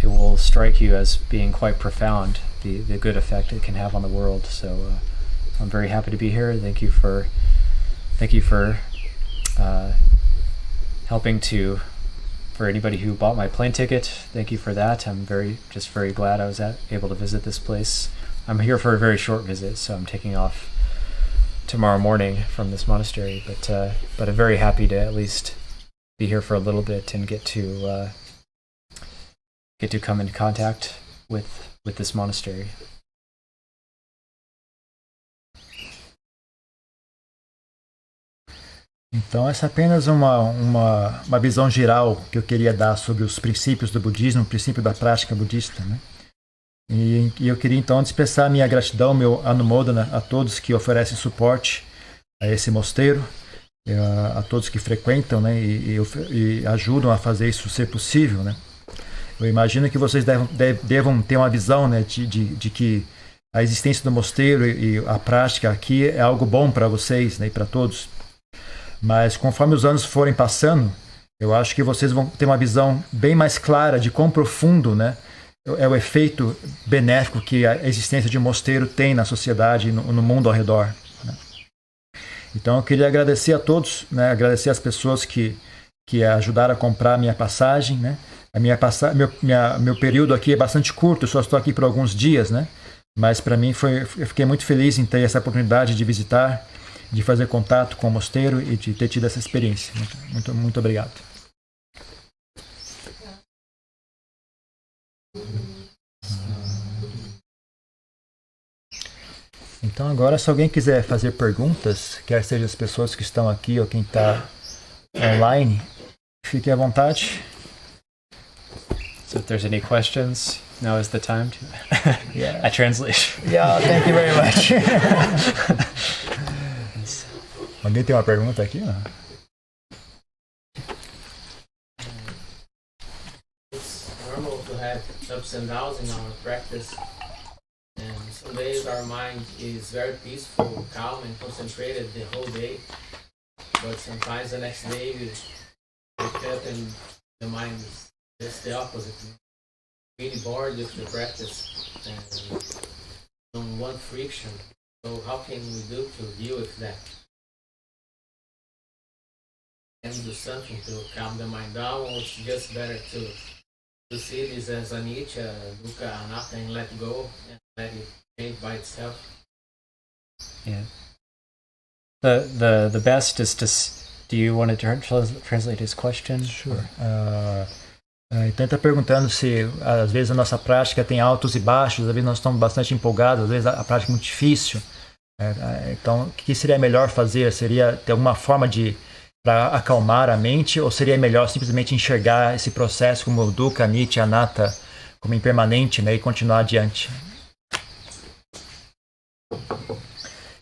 will strike you as being quite profound, the good effect it can have on the world. So I'm very happy to be here. Thank you for helping for anybody who bought my plane ticket. Thank you for that. I'm very glad I was able to visit this place. I'm here for a very short visit, so I'm taking off tomorrow morning from this monastery. But I'm very happy to at least be here for a little bit and get to come in contact with this monastery. Então, essa é apenas uma visão geral que eu queria dar sobre os princípios do budismo, o princípio da prática budista, né? E eu queria então expressar minha gratidão, meu anumodana a todos que oferecem suporte a esse mosteiro, a todos que frequentam, né, e ajudam a fazer isso ser possível, né? Eu imagino que vocês devam ter uma visão, né, de que a existência do mosteiro e a prática aqui é algo bom para vocês, né, e para todos. Mas conforme os anos forem passando, eu acho que vocês vão ter uma visão bem mais clara de quão profundo, né, é o efeito benéfico que a existência de um mosteiro tem na sociedade e no mundo ao redor, né? Então eu queria agradecer a todos, né, agradecer as pessoas que ajudaram a comprar a minha passagem, né? Meu período aqui é bastante curto, eu só estou aqui por alguns dias, né? Mas para mim eu fiquei muito feliz em ter essa oportunidade de visitar, de fazer contato com o mosteiro e de ter tido essa experiência. Muito, muito obrigado. Então agora, se alguém quiser fazer perguntas, quer seja as pessoas que estão aqui ou quem está online, fique à vontade. So if there's any questions, now is the time to... Yeah. I translate. Yeah, thank you very much. Alguém tem uma pergunta aqui? Não? It's normal to have ups and downs in our practice. And some days our mind is very peaceful, calm, and concentrated the whole day. But sometimes the next day we wake up and the mind is just the opposite. Really bored with the practice and don't want friction. So how can we do to deal with that? Can we do something to calm the mind down, or it's just better to see this as anicca, dukkha, anatta, and let go and let it change by itself? Yeah. The best is to. Do you want to translate his question? Sure. Então ele está perguntando se às vezes a nossa prática tem altos e baixos, às vezes nós estamos bastante empolgados, às vezes a prática é muito difícil. Então, o que seria melhor fazer? Seria ter alguma forma para acalmar a mente, ou seria melhor simplesmente enxergar esse processo como dukkha, anicca, anatta, como impermanente, né, e continuar adiante?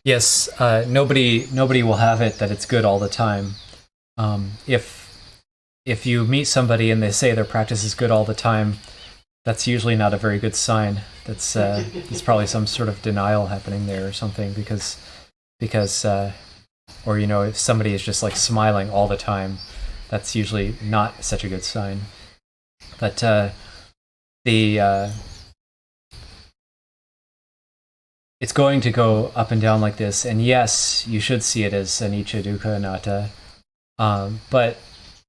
Yes, nobody will have it that it's good all the time. If you meet somebody and they say their practice is good all the time, that's usually not a very good sign. That's it's probably some sort of denial happening there or something, because or if somebody is just like smiling all the time, that's usually not such a good sign. But it's going to go up and down like this, and yes, you should see it as anicca, dukkha, anatta, but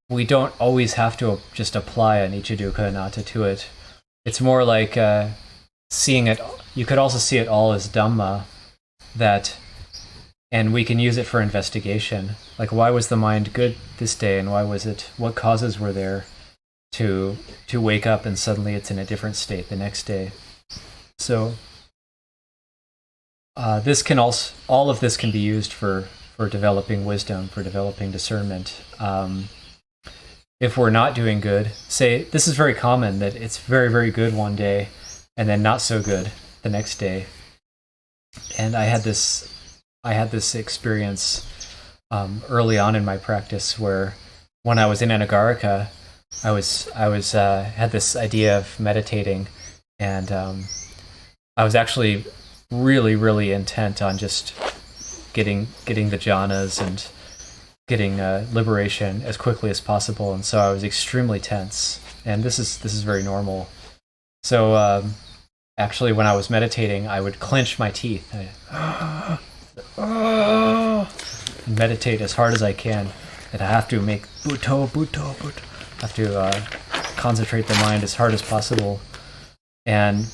we don't always have to just apply anicca, dukkha, anatta to it. It's more like seeing it. You could also see it all as Dhamma, and we can use it for investigation. Like, why was the mind good this day, and why was it? What causes were there to wake up and suddenly it's in a different state the next day? So this can also, all of this can be used for developing wisdom, for developing discernment. If we're not doing good, say, this is very common, that it's very, very good one day and then not so good the next day. And I had this experience early on in my practice, where when I was in Anagarika, I was had this idea of meditating, and I was actually really, really intent on just getting the jhanas and getting liberation as quickly as possible, and so I was extremely tense. And this is very normal. So actually, when I was meditating, I would clench my teeth. And meditate as hard as I can, and I have to make butto. I have to concentrate the mind as hard as possible, and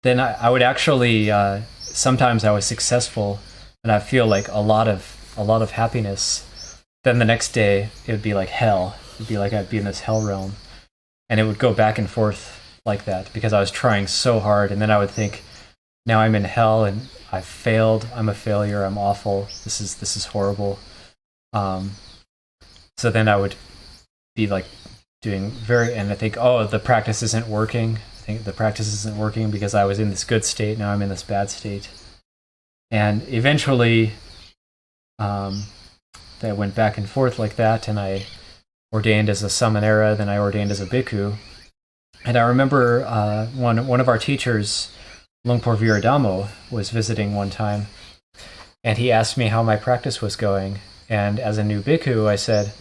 then I would actually sometimes I was successful, and I feel like a lot of happiness. Then the next day it would be like hell. It'd be like I'd be in this hell realm, and it would go back and forth like that because I was trying so hard, and then I would think, now I'm in hell and I've failed. I'm a failure. I'm awful. This is horrible. So then I would be like doing and I think, oh, the practice isn't working. I think the practice isn't working because I was in this good state. Now I'm in this bad state. And eventually, that went back and forth like that, and I ordained as a samanera, then I ordained as a bhikkhu. And I remember one of our teachers, Lungpo Viradamo, was visiting one time, and he asked me how my practice was going. And as a new bhikkhu, I said,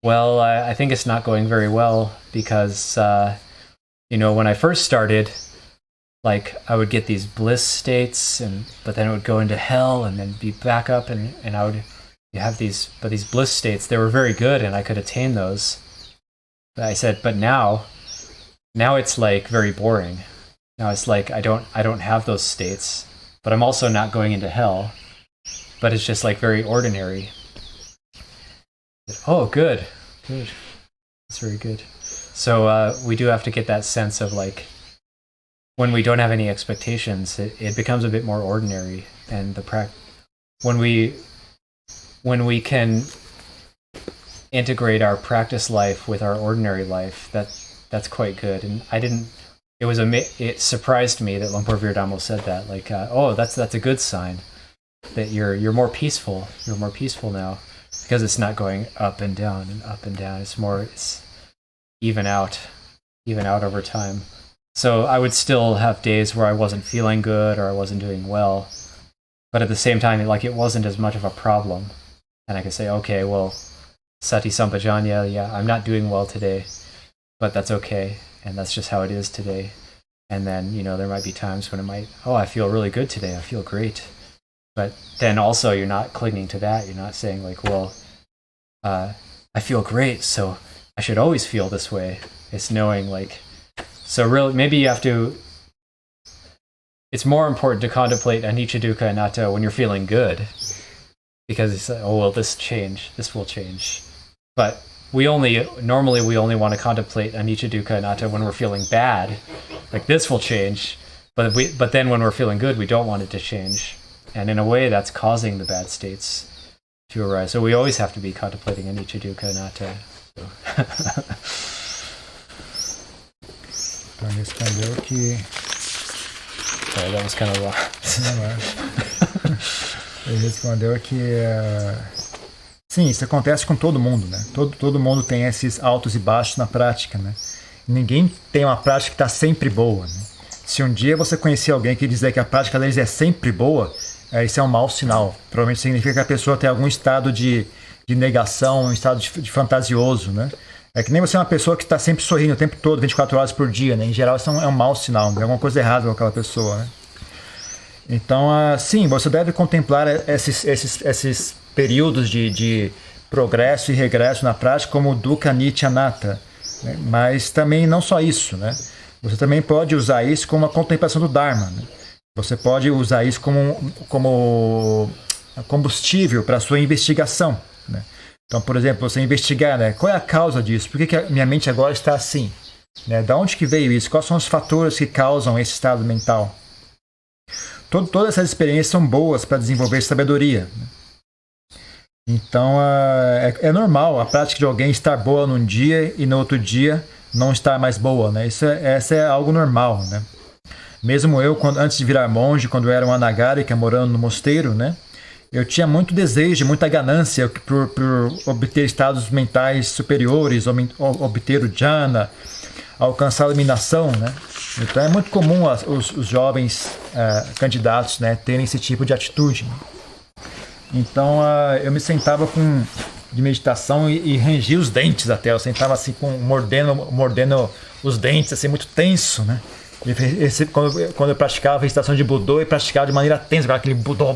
well, I think it's not going very well because, when I first started, like, I would get these bliss states, but then it would go into hell and then be back up, and I would have these bliss states. They were very good, and I could attain those. But I said, but now it's like very boring. Now it's like I don't have those states, but I'm also not going into hell. But it's just like very ordinary. Oh, good. That's very good. So we do have to get that sense of, like, when we don't have any expectations, it becomes a bit more ordinary. And when we can integrate our practice life with our ordinary life, that's quite good. And it surprised me that Luang Por Viradamo said that, like, oh, that's a good sign that you're more peaceful. You're more peaceful now because it's not going up and down and up and down. It's even out. even out over time. So I would still have days where I wasn't feeling good or I wasn't doing well, but at the same time, like, it wasn't as much of a problem. And I could say, okay, well, Sati Sampajanya, yeah, I'm not doing well today, but that's okay, and that's just how it is today. And then, there might be times when I feel really good today, I feel great. But then also you're not clinging to that. You're not saying like, well, I feel great, so I should always feel this way. It's knowing like, so really maybe you have to, it's more important to contemplate anicca, dukkha, anatta when you're feeling good. Because it's like, oh, well, this will change. But normally we only want to contemplate anicca, dukkha, anatta when we're feeling bad. Like, this will change. But then when we're feeling good, we don't want it to change. And in a way, that's causing the bad states to arise. So we always have to be contemplating anicca, dukkha, anatta. So. Então respondeu que... Sorry, that was kind of long. Ele respondeu que... sim, isso acontece com todo mundo, né? Todo mundo tem esses altos e baixos na prática, né? Ninguém tem uma prática que está sempre boa, né? Se um dia você conhecer alguém que dizer que a prática deles é sempre boa, isso é um mau sinal. Provavelmente significa que a pessoa tem algum estado de negação, um estado de fantasioso, né? É que nem você é uma pessoa que está sempre sorrindo o tempo todo, 24 horas por dia, né? Em geral, isso é um mau sinal, tem alguma coisa errada com aquela pessoa, né? Então, sim, você deve contemplar esses períodos de progresso e regresso na prática como dukkha, nitya, anatta, né? Mas também não só isso, né? Você também pode usar isso como uma contemplação do Dharma, né? Você pode usar isso como combustível para a sua investigação, né? Então, por exemplo, você investigar, né, qual é a causa disso? Por que a minha mente agora está assim? Né? Da onde que veio isso? Quais são os fatores que causam esse estado mental? Todas essas experiências são boas para desenvolver sabedoria, né? Então, é normal a prática de alguém estar boa num dia e no outro dia não estar mais boa, né? Essa é algo normal, né? Mesmo eu, antes de virar monge, quando eu era um anagarika morando no mosteiro, né? Eu tinha muito desejo, muita ganância por obter estados mentais superiores, obter o jhana, alcançar a iluminação, né? Então é muito comum os jovens candidatos, né, terem esse tipo de atitude. Então eu me sentava de meditação e rangia os dentes até. Eu sentava assim, mordendo os dentes, assim, muito tenso, né? Quando eu praticava a meditação de Budô, eu praticava de maneira tensa, com aquele Budô,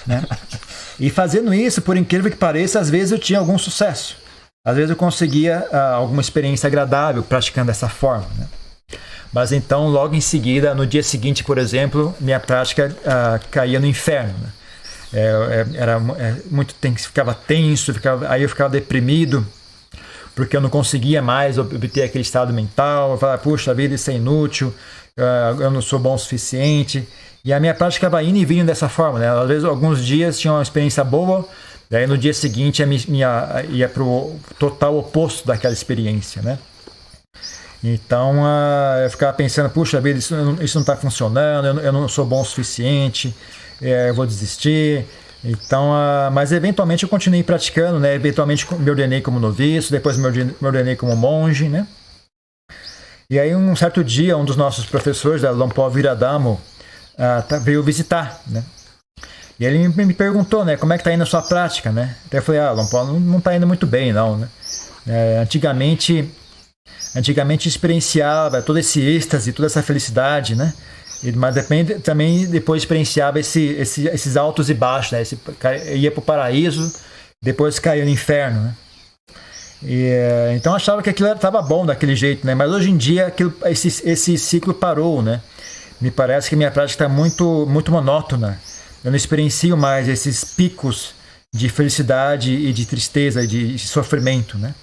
né? E fazendo isso, por incrível que pareça, às vezes eu tinha algum sucesso. Às vezes eu conseguia alguma experiência agradável praticando dessa forma, né? Mas então, logo em seguida, no dia seguinte, por exemplo, minha prática caía no inferno, né? Ficava tenso, aí eu ficava deprimido, porque eu não conseguia mais obter aquele estado mental. Eu falava, puxa vida, isso é inútil, eu não sou bom o suficiente. E a minha prática estava indo e vindo dessa forma, né? Às vezes, alguns dias tinha uma experiência boa, daí no dia seguinte ia para o total oposto daquela experiência, né? Então eu ficava pensando, puxa vida, isso não está funcionando, eu não sou bom o suficiente, eu vou desistir. Então, mas eventualmente eu continuei praticando, né? Eventualmente me ordenei como noviço, depois me ordenei como monge, né? E aí um certo dia, um dos nossos professores, da Lompo Viradamo, veio visitar, né? E ele me perguntou, né, como é que está indo a sua prática, né? Até eu falei, Lompo, não está indo muito bem, não, né? Antigamente experienciava todo esse êxtase, toda essa felicidade, né? Mas também depois experienciava esses altos e baixos, né? Ia para o paraíso, depois caiu no inferno, né? Então achava que aquilo estava bom daquele jeito, né? Mas hoje em dia esse ciclo parou, né? Me parece que minha prática está muito, muito monótona. Eu não experiencio mais esses picos de felicidade e de tristeza e de sofrimento, né?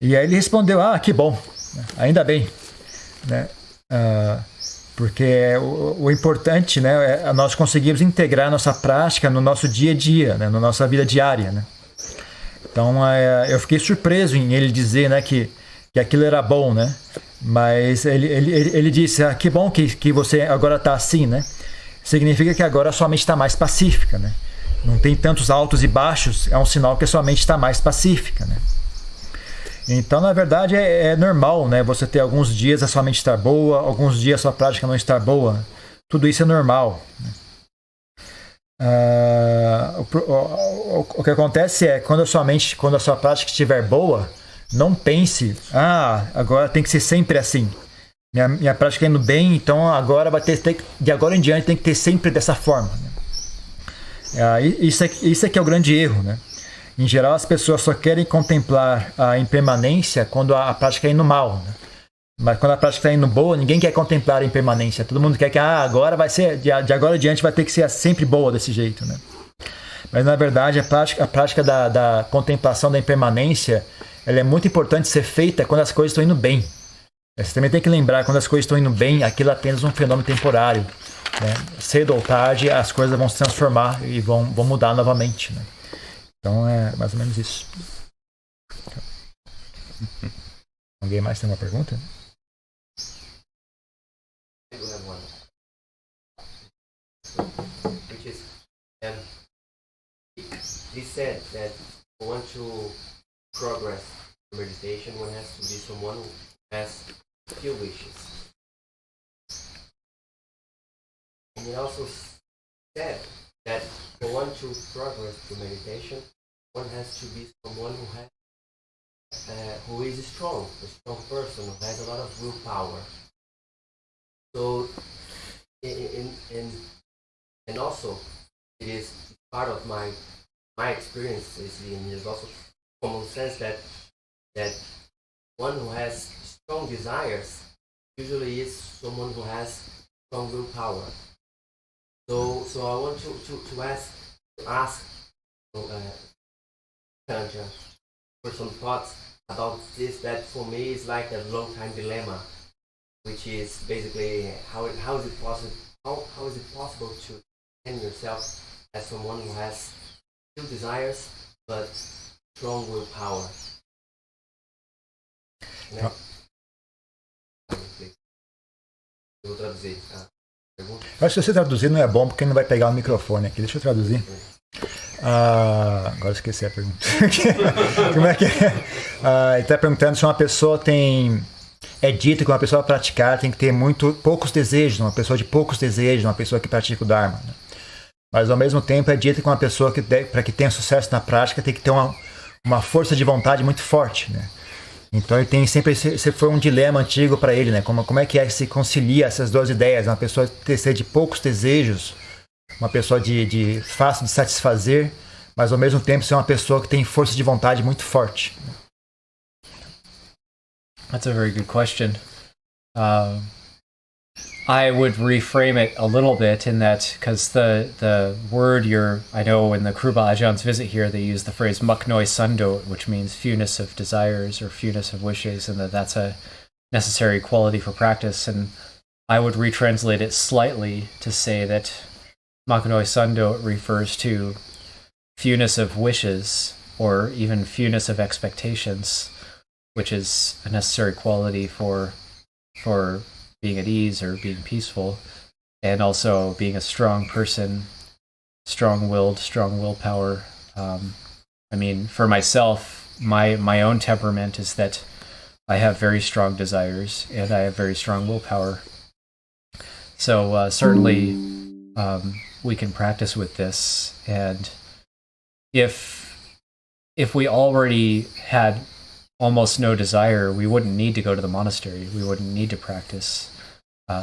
E aí ele respondeu, que bom, ainda bem, né? Porque o importante, né, é nós conseguirmos integrar nossa prática no nosso dia a dia, né, na nossa vida diária, né? Então eu fiquei surpreso em ele dizer, né, que aquilo era bom, né? Mas ele disse, que bom que você agora está assim, né? Significa que agora a sua mente está mais pacífica, né? Não tem tantos altos e baixos, é um sinal que a sua mente está mais pacífica, né? Então, na verdade, é normal, né? Você ter alguns dias a sua mente estar boa, alguns dias a sua prática não estar boa. Tudo isso é normal. O que acontece é, quando a sua prática estiver boa, não pense, agora tem que ser sempre assim. Minha prática indo bem, então agora de agora em diante tem que ter sempre dessa forma. Né? Isso é que é o grande erro, né? Em geral, as pessoas só querem contemplar a impermanência quando a prática está indo mal. Né? Mas quando a prática está indo boa, ninguém quer contemplar a impermanência. Todo mundo quer que agora vai ser, de agora em diante vai ter que ser sempre boa desse jeito. Né? Mas na verdade, a prática da contemplação da impermanência, ela é muito importante ser feita quando as coisas estão indo bem. Você também tem que lembrar, quando as coisas estão indo bem, aquilo é apenas um fenômeno temporário. Né? Cedo ou tarde, as coisas vão se transformar e vão mudar novamente. Né? Então é mais ou menos isso. Alguém mais tem uma pergunta? I do have one. Which is, he said that for one to progress in meditation, one has to be someone who has few wishes. And he also said that for one to progress to meditation, one has to be someone who is strong, a strong person who has a lot of willpower. So, and also, it is part of my experiences, and there's also common sense that one who has strong desires usually is someone who has strong willpower. So I want to ask Kanja for some thoughts about this. That for me is like a long time dilemma, which is basically how is it possible to understand yourself as someone who has few desires but strong willpower. Né? Eu vou traduzir a pergunta. Eu acho que se você traduzir não é bom porque não vai pegar o microfone aqui. Deixa eu traduzir. Agora eu esqueci a pergunta. Como é que é? Ele está perguntando se uma pessoa tem... É dito que uma pessoa praticar tem que ter poucos desejos, uma pessoa de poucos desejos, uma pessoa que pratica o Dharma. Né? Mas ao mesmo tempo é dito que uma pessoa que para que tenha sucesso na prática tem que ter uma força de vontade muito forte. Né? Então ele tem sempre esse foi um dilema antigo para ele, né? Como é que se concilia essas duas ideias? Uma pessoa ser de poucos desejos, uma pessoa de fácil de satisfazer, mas ao mesmo tempo ser uma pessoa que tem força de vontade muito forte. That's a very good question. I would reframe it a little bit in that, because the word I know in the Kruba Ajahns visit here, they use the phrase maknoi sando, which means fewness of desires or fewness of wishes, and that's a necessary quality for practice. And I would retranslate it slightly to say that maknoi sando refers to fewness of wishes or even fewness of expectations, which is a necessary quality for being at ease or being peaceful, and also being a strong person, strong-willed, strong willpower. I mean, for myself, my own temperament is that I have very strong desires and I have very strong willpower. So certainly we can practice with this, and if we already had almost no desire, we wouldn't need to go to the monastery. We wouldn't need to practice.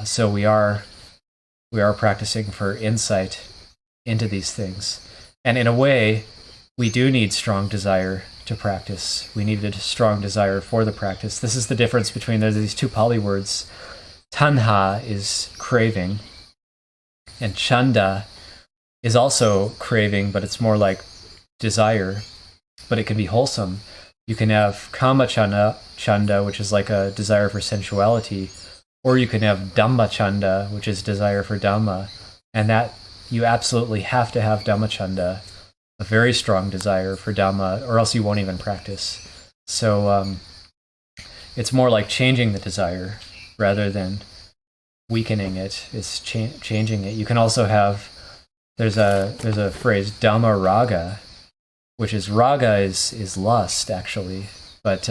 So we are practicing for insight into these things. And in a way, we do need strong desire to practice. We need a strong desire for the practice. This is the difference between these two Pali words. Tanha is craving, and chanda is also craving, but it's more like desire, but it can be wholesome. You can have kama chanda, which is like a desire for sensuality, or you can have dhamma chanda, which is desire for dhamma, and that you absolutely have to have dhamma chanda, a very strong desire for dhamma, or else you won't even practice. So it's more like changing the desire rather than weakening it. It's changing it. You can also have there's a phrase dhamma raga, which is raga is lust actually, but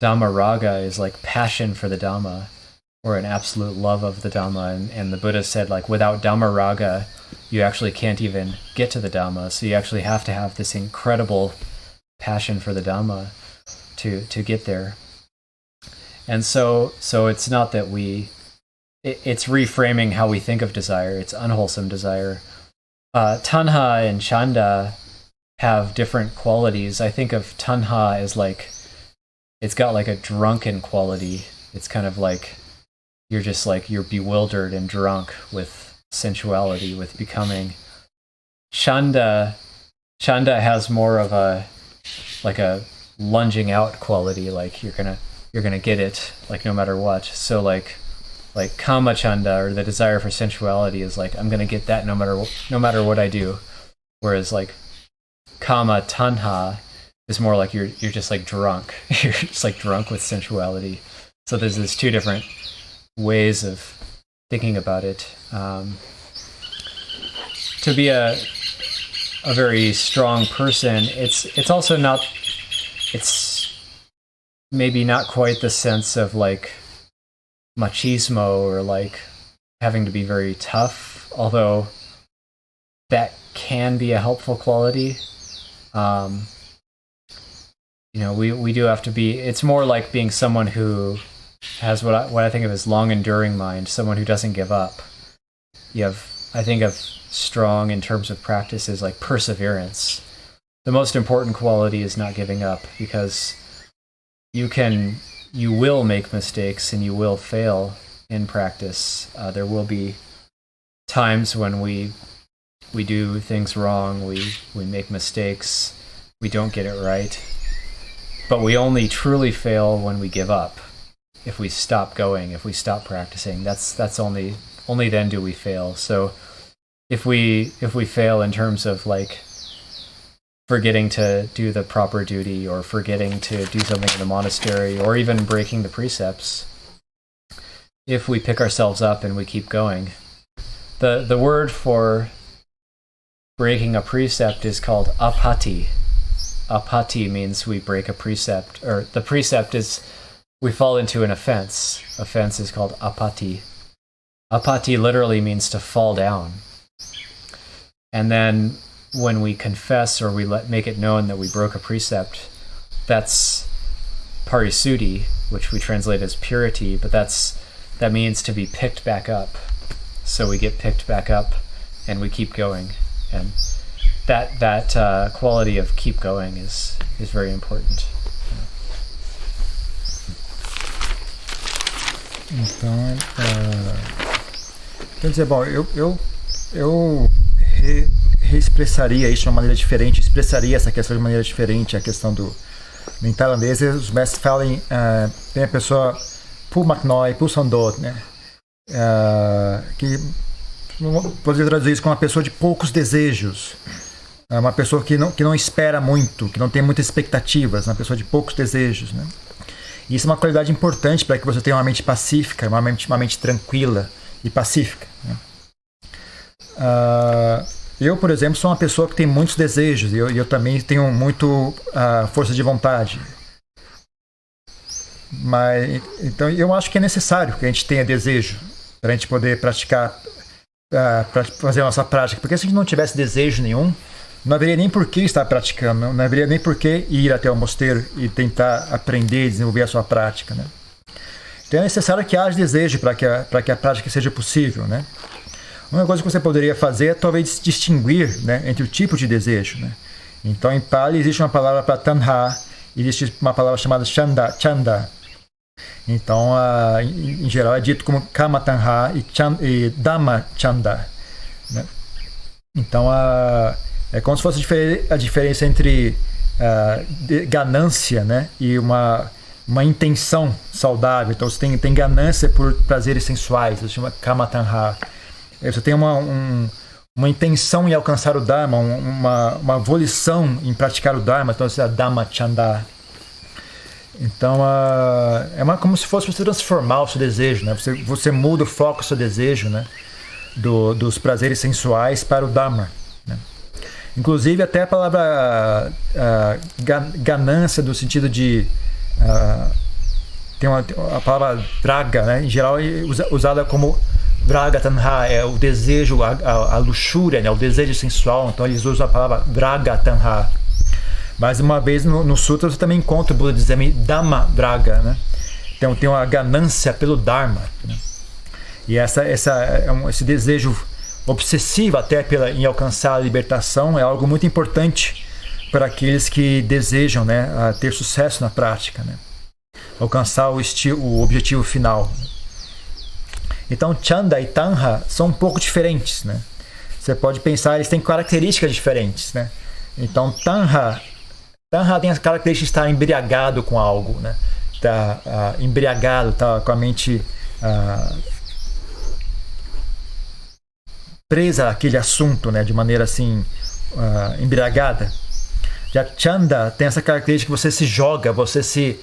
Dhamma raga is like passion for the Dhamma, or an absolute love of the Dhamma. And the Buddha said, like, without Dhamma raga, you actually can't even get to the Dhamma. So you actually have to have this incredible passion for the Dhamma to get there. And so it's not that it's reframing how we think of desire. It's unwholesome desire. Tanha and chanda have different qualities. I think of tanha as like, it's got like a drunken quality. It's kind of like, you're just like, you're bewildered and drunk with sensuality, with becoming. Chanda has more of a lunging out quality, like you're gonna get it, like no matter what. So like kama chanda, or the desire for sensuality, is like, I'm gonna get that no matter what I do. Whereas like kama tanha is more like you're just like drunk. You're just like drunk with sensuality. So there's these two different ways of thinking about it. To be a very strong person, it's also not, it's maybe not quite the sense of like machismo, or like having to be very tough, although that can be a helpful quality. We do have to be, it's more like being someone who has what I think of as long enduring mind, someone who doesn't give up. I think of strong in terms of practice as like perseverance. The most important quality is not giving up, because you will make mistakes and you will fail in practice. There will be times when we do things wrong, we make mistakes, we don't get it right. But we only truly fail when we give up. If we stop going, if we stop practicing, that's only then do we fail. So if we fail in terms of like forgetting to do the proper duty, or forgetting to do something in the monastery, or even breaking the precepts, if we pick ourselves up and we keep going, the word for breaking a precept is called apati. Apati means we break a precept, or the precept is we fall into an offense. Offense is called apati. Apati literally means to fall down. And then when we confess, or we make it known that we broke a precept, that's parisuddhi, which we translate as purity, but that means to be picked back up. So we get picked back up and we keep going. And that quality of keep going is very important. Então, quer dizer, bom, eu reexpressaria isso de uma maneira diferente, expressaria essa questão de maneira diferente, a questão do... Em tailandês, os mestres falam, tem a pessoa Pu Maknoi, Pu Sondot, né? Que poderia traduzir isso como uma pessoa de poucos desejos, uma pessoa que não espera muito, que não tem muitas expectativas, uma pessoa de poucos desejos, né? E isso é uma qualidade importante para que você tenha uma mente pacífica, uma mente tranquila e pacífica, né? Eu, por exemplo, sou uma pessoa que tem muitos desejos, e eu também tenho muito força de vontade. Mas, então, eu acho que é necessário que a gente tenha desejo para a gente poder praticar, para fazer a nossa prática. Porque se a gente não tivesse desejo nenhum, não haveria nem por que estar praticando, não haveria nem por que ir até o mosteiro e tentar aprender e desenvolver a sua prática, né? Então é necessário que haja desejo para que a prática seja possível, né? Uma coisa que você poderia fazer é talvez distinguir, né, entre o tipo de desejo, né? Então em Pali existe uma palavra para tanha, existe uma palavra chamada chanda. Então em geral é dito como kama tanha e dhamma chanda, né? Então é como se fosse a diferença entre ganância, né, e uma intenção saudável. Então você tem ganância por prazeres sensuais, isso se chama kama tanha. Você tem uma intenção em alcançar o Dharma, uma volição em praticar o Dharma, então isso é Dhamma Chanda. Então é como se fosse você transformar o seu desejo, né? Você muda o foco do seu desejo, né, dos prazeres sensuais para o Dharma, né? Inclusive até a palavra ganância, no sentido de tem a palavra vraga, né? Em geral é usada como vraga tanha, é o desejo, a luxúria, né? O desejo sensual. Então eles usam a palavra vraga tanha. Mas uma vez no sutra você também encontra o Buda dizendo Dhamma vraga, né? Então tem uma ganância pelo Dharma, né? E esse desejo obsessivo até em alcançar a libertação é algo muito importante para aqueles que desejam, né, ter sucesso na prática, né? Alcançar o objetivo final. Então Chanda e Tanha são um pouco diferentes, né? Você pode pensar, eles têm características diferentes, né? Então Tanha tem as características de estar embriagado com algo, né? Tá embriagado, tá com a mente presa àquele assunto, né? De maneira assim embriagada. Já Chanda tem essa característica que você se joga, você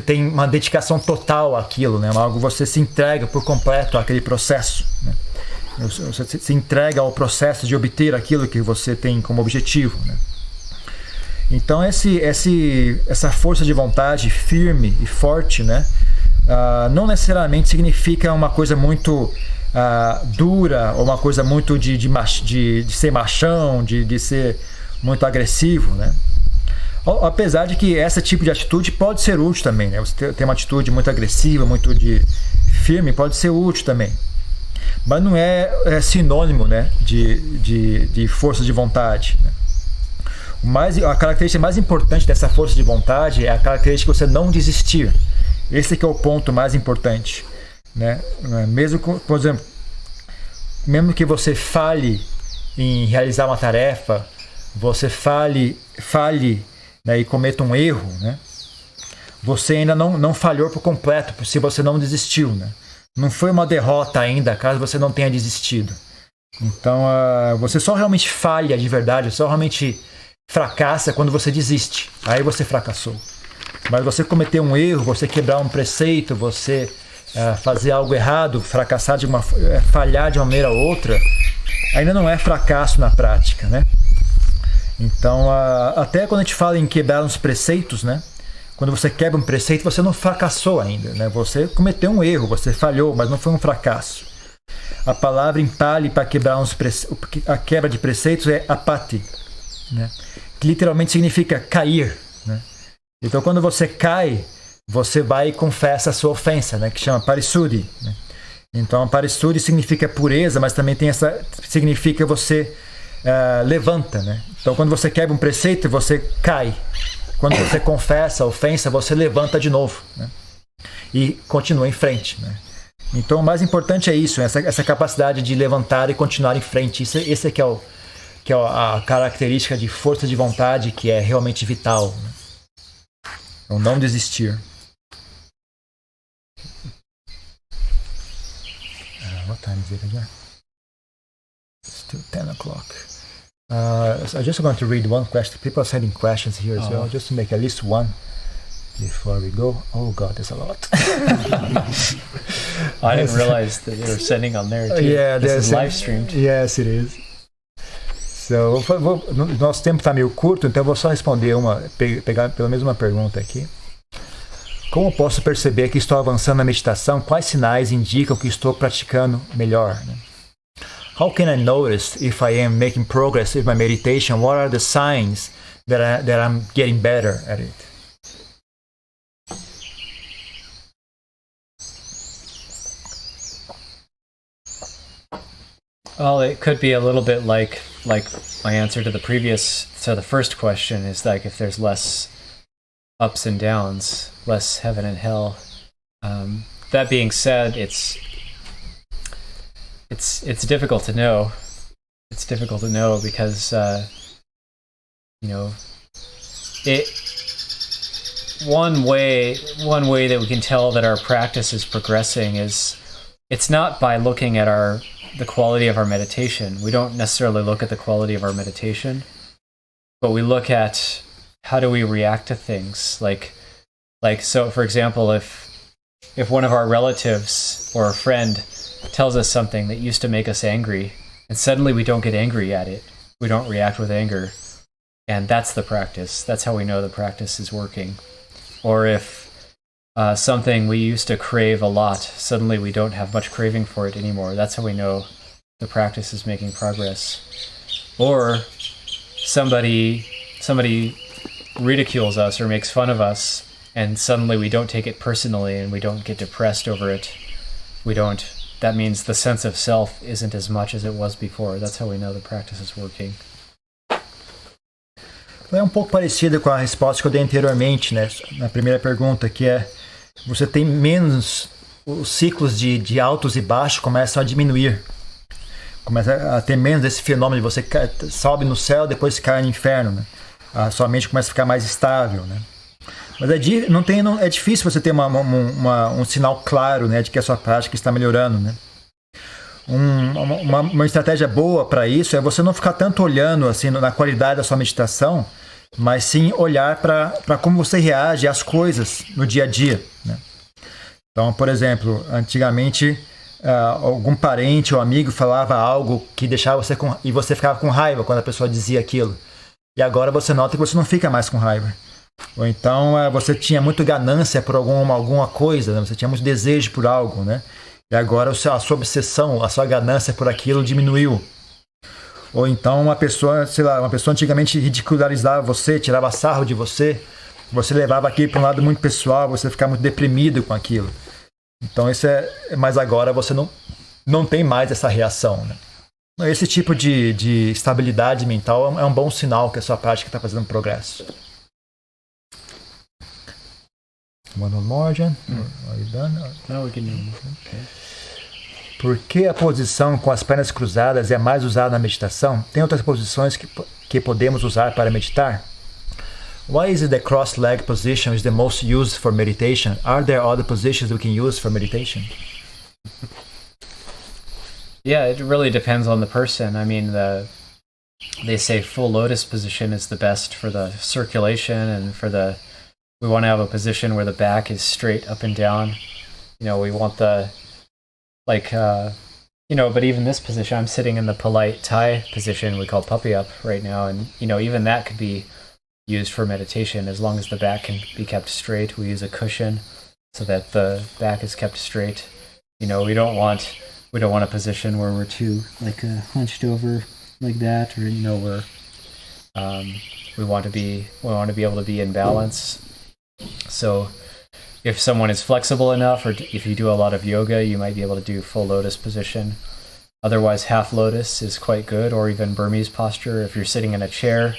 tem uma dedicação total àquilo, né? Algo você se entrega por completo àquele processo, né? Você se entrega ao processo de obter aquilo que você tem como objetivo, né? Então essa força de vontade firme e forte, né? Não necessariamente significa uma coisa muito dura ou uma coisa muito de ser machão, de ser muito agressivo, né? Apesar de que esse tipo de atitude pode ser útil também, né? Você tem uma atitude muito agressiva, muito firme, pode ser útil também. Mas não é sinônimo, né, de força de vontade, né? A característica mais importante dessa força de vontade é a característica de você não desistir. Esse que é o ponto mais importante, né? Mesmo, por exemplo, mesmo que você falhe em realizar uma tarefa, você falhe, né, e cometa um erro, né? Você ainda não falhou por completo, se você não desistiu, né? Não foi uma derrota ainda, caso você não tenha desistido. Então, você só realmente falha de verdade, só realmente fracassa quando você desiste. Aí você fracassou. Mas você cometer um erro, você quebrar um preceito, você fazer algo errado, falhar de uma maneira ou outra, ainda não é fracasso na prática, né? Então, até quando a gente fala em quebrar uns preceitos, né? Quando você quebra um preceito, você não fracassou ainda, né? Você cometeu um erro, você falhou, mas não foi um fracasso. A palavra em Pali para quebrar a quebra de preceitos é apati, né? Que literalmente significa cair, né? Então, quando você cai, você vai e confessa a sua ofensa, né? Que chama parisuddhi, né? Então, parisuddhi significa pureza, mas também significa você levanta, né? Então, quando você quebra um preceito, você cai. Quando você confessa a ofensa, você levanta de novo, né? E continua em frente, né? Então, o mais importante é isso, essa capacidade de levantar e continuar em frente. Esse é que é a característica de força de vontade que é realmente vital, né? Então, não desistir. What time is it again? It's still 10 o'clock. I'm just going to read one question. People are sending questions here as well, just to make at least one before we go. Oh God, there's a lot. I didn't realize that they were sending on there too. Yeah, this is live streamed. Yes, it is. So, nosso tempo está meio curto, então eu vou só responder pegar pelo menos uma pergunta aqui. Como posso perceber que estou avançando na meditação? Quais sinais indicam que estou praticando melhor, né? How can I notice if I am making progress with my meditation? What are the signs that I'm getting better at it? Well, it could be a little bit like my answer to the first question is like if there's less ups and downs, less heaven and hell. That being said, it's difficult to know. It's difficult to know because one way that we can tell that our practice is progressing is it's not by looking at the quality of our meditation. We don't necessarily look at the quality of our meditation, but we look at how do we react to things. Like so, for example, if one of our relatives or a friend tells us something that used to make us angry, and suddenly we don't get angry at it, we don't react with anger, and that's the practice. That's how we know the practice is working. Or if something we used to crave a lot, suddenly we don't have much craving for it anymore. That's how we know the practice is making progress. Or somebody ridicules us or makes fun of us, and suddenly we don't take it personally and we don't get depressed over it. That means the sense of self isn't as much as it was before. That's how we know the practice is working. É um pouco parecido com a resposta que eu dei anteriormente, né, na primeira pergunta, que é você tem menos, os ciclos de altos e baixos começam a diminuir. Começa a ter menos esse fenômeno de você sobe no céu, depois cai no inferno, né? A sua mente começa a ficar mais estável, né? Mas é difícil você ter um sinal claro, né, de que a sua prática está melhorando, né? Uma estratégia boa para isso é você não ficar tanto olhando assim na qualidade da sua meditação, mas sim olhar para como você reage às coisas no dia a dia, né? Então, por exemplo, antigamente algum parente ou amigo falava algo que deixava você e você ficava com raiva quando a pessoa dizia aquilo. E agora você nota que você não fica mais com raiva. Ou então você tinha muito ganância por alguma coisa, né? Você tinha muito desejo por algo, né? E agora a sua obsessão, a sua ganância por aquilo diminuiu. Ou então uma pessoa antigamente ridicularizava você, tirava sarro de você levava aquilo para um lado muito pessoal, você ficava muito deprimido com aquilo. Então mas agora você não tem mais essa reação, né? Esse tipo de estabilidade mental é um bom sinal que a sua prática está fazendo progresso. One more, Jen? Are you done? No, we can do more. Okay. Por que a posição com as pernas cruzadas é mais usada na meditação? Tem outras posições que podemos usar para meditar? Why is it the cross-leg position is the most used for meditation? Are there other positions we can use for meditation? Yeah, it really depends on the person. I mean, they say full lotus position is the best for the circulation and we want to have a position where the back is straight up and down. We want but even this position, I'm sitting in the polite Thai position we call puppy up right now, and even that could be used for meditation as long as the back can be kept straight. We use a cushion so that the back is kept straight. We don't want a position where we're too hunched over like that, or where we want to be able to be in balance. So if someone is flexible enough, or if you do a lot of yoga, you might be able to do full lotus position. Otherwise, half lotus is quite good, or even Burmese posture. If you're sitting in a chair,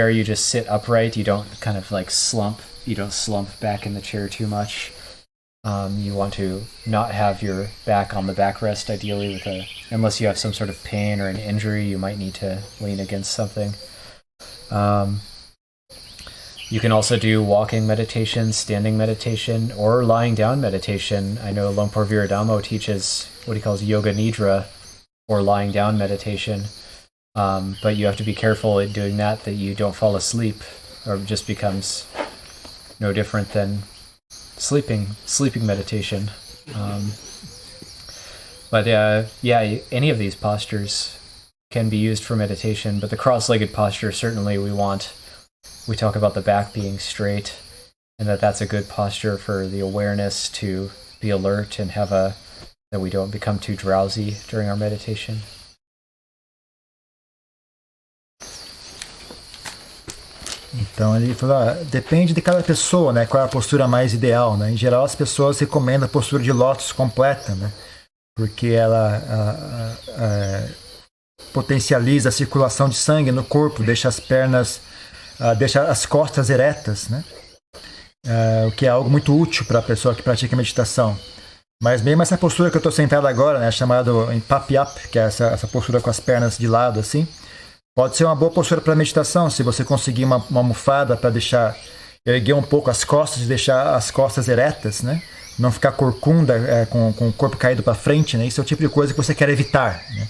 you just sit upright. You don't kind of slump. You don't slump back in the chair too much. You want to not have your back on the backrest, ideally, unless you have some sort of pain or an injury, you might need to lean against something. You can also do walking meditation, standing meditation, or lying down meditation. I know Luangpur Viradamo teaches what he calls yoga nidra, or lying down meditation. But you have to be careful in doing that you don't fall asleep, or it just becomes no different than sleeping meditation. Any of these postures can be used for meditation, but the cross-legged posture, certainly we talk about the back being straight, and that's a good posture for the awareness to be alert and that we don't become too drowsy during our meditation. Então ele falou, depende de cada pessoa, né, qual é a postura mais ideal, né? Em geral as pessoas recomendam a postura de lótus completa, né? Porque ela potencializa a circulação de sangue no corpo, deixa as costas eretas, né? O que é algo muito útil para a pessoa que pratica meditação. Mas mesmo essa postura que eu estou sentado agora, né, chamada em Papi Up, que é essa postura com as pernas de lado assim, pode ser uma boa postura para meditação, se você conseguir uma almofada para erguer um pouco as costas e deixar as costas eretas, né? Não ficar corcunda com o corpo caído para frente, né? Isso é o tipo de coisa que você quer evitar, né?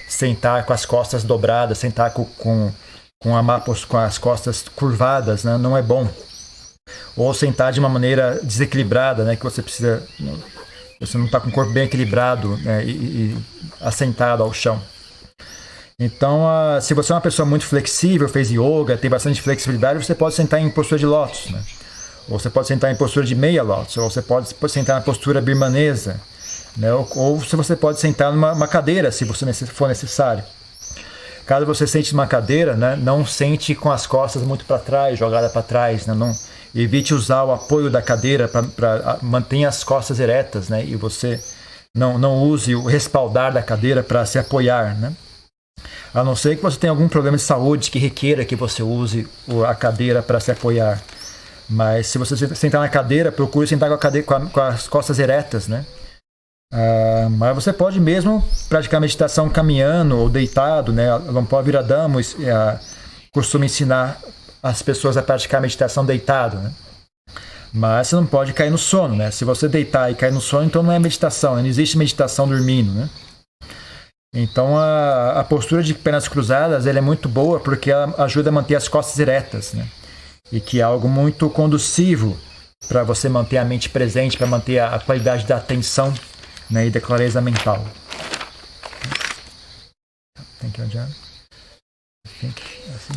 Sentar com as costas dobradas, sentar com as costas curvadas, né? Não é bom. Ou sentar de uma maneira desequilibrada, né? Que você não está com o corpo bem equilibrado, né? e assentado ao chão. Então, se você é uma pessoa muito flexível, fez yoga, tem bastante flexibilidade, você pode sentar em postura de lótus, né? Ou você pode sentar em postura de meia lótus, ou você pode sentar na postura birmanesa, né? Ou se você pode sentar numa cadeira, se for necessário. Caso você sente numa cadeira, né, não sente com as costas muito para trás, jogada para trás, né? Não, evite usar o apoio da cadeira para manter as costas eretas, né? E você não use o respaldar da cadeira para se apoiar, né? A não ser que você tenha algum problema de saúde que requeira que você use a cadeira para se apoiar. Mas se você sentar na cadeira, procure sentar com as costas eretas, né? Mas você pode mesmo praticar meditação caminhando ou deitado, né? A Lompo Viradamo costuma ensinar as pessoas a praticar meditação deitado, né? Mas você não pode cair no sono, né? Se você deitar e cair no sono, então não é meditação, não existe meditação dormindo, né? Então a postura de pernas cruzadas ela é muito boa porque ela ajuda a manter as costas eretas, né? E que é algo muito conducivo para você manter a mente presente, para manter a qualidade da atenção, né, e da clareza mental. Thank you, John. I think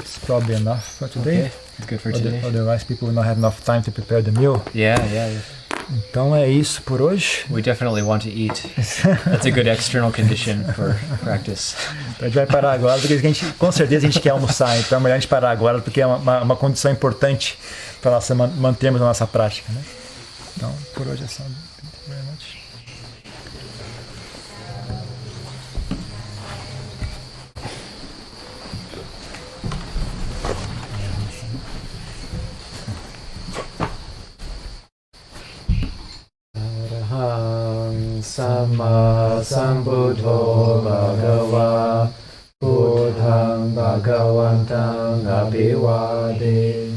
it's probably enough for today. Okay, it's good for today. Otherwise, people will not have enough time to prepare the meal. Yeah. Então é isso por hoje. We definitely want to eat. That's a good external condition for practice. A gente vai parar agora, porque com certeza a gente quer almoçar, então é melhor a gente parar agora, porque é uma condição importante para mantermos a nossa prática, né? Então, por hoje é só. Thank you very much. Sama Sambuddho Bhagava Buddhang Bhagavantang Abhivade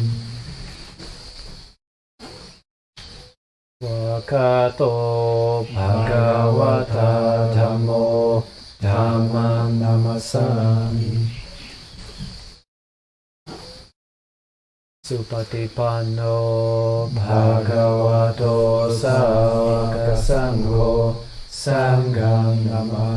Wakato Bhagavata Dhammo Dhammam Namasami Supatipanno Bhagavato Sangha Sangham Namah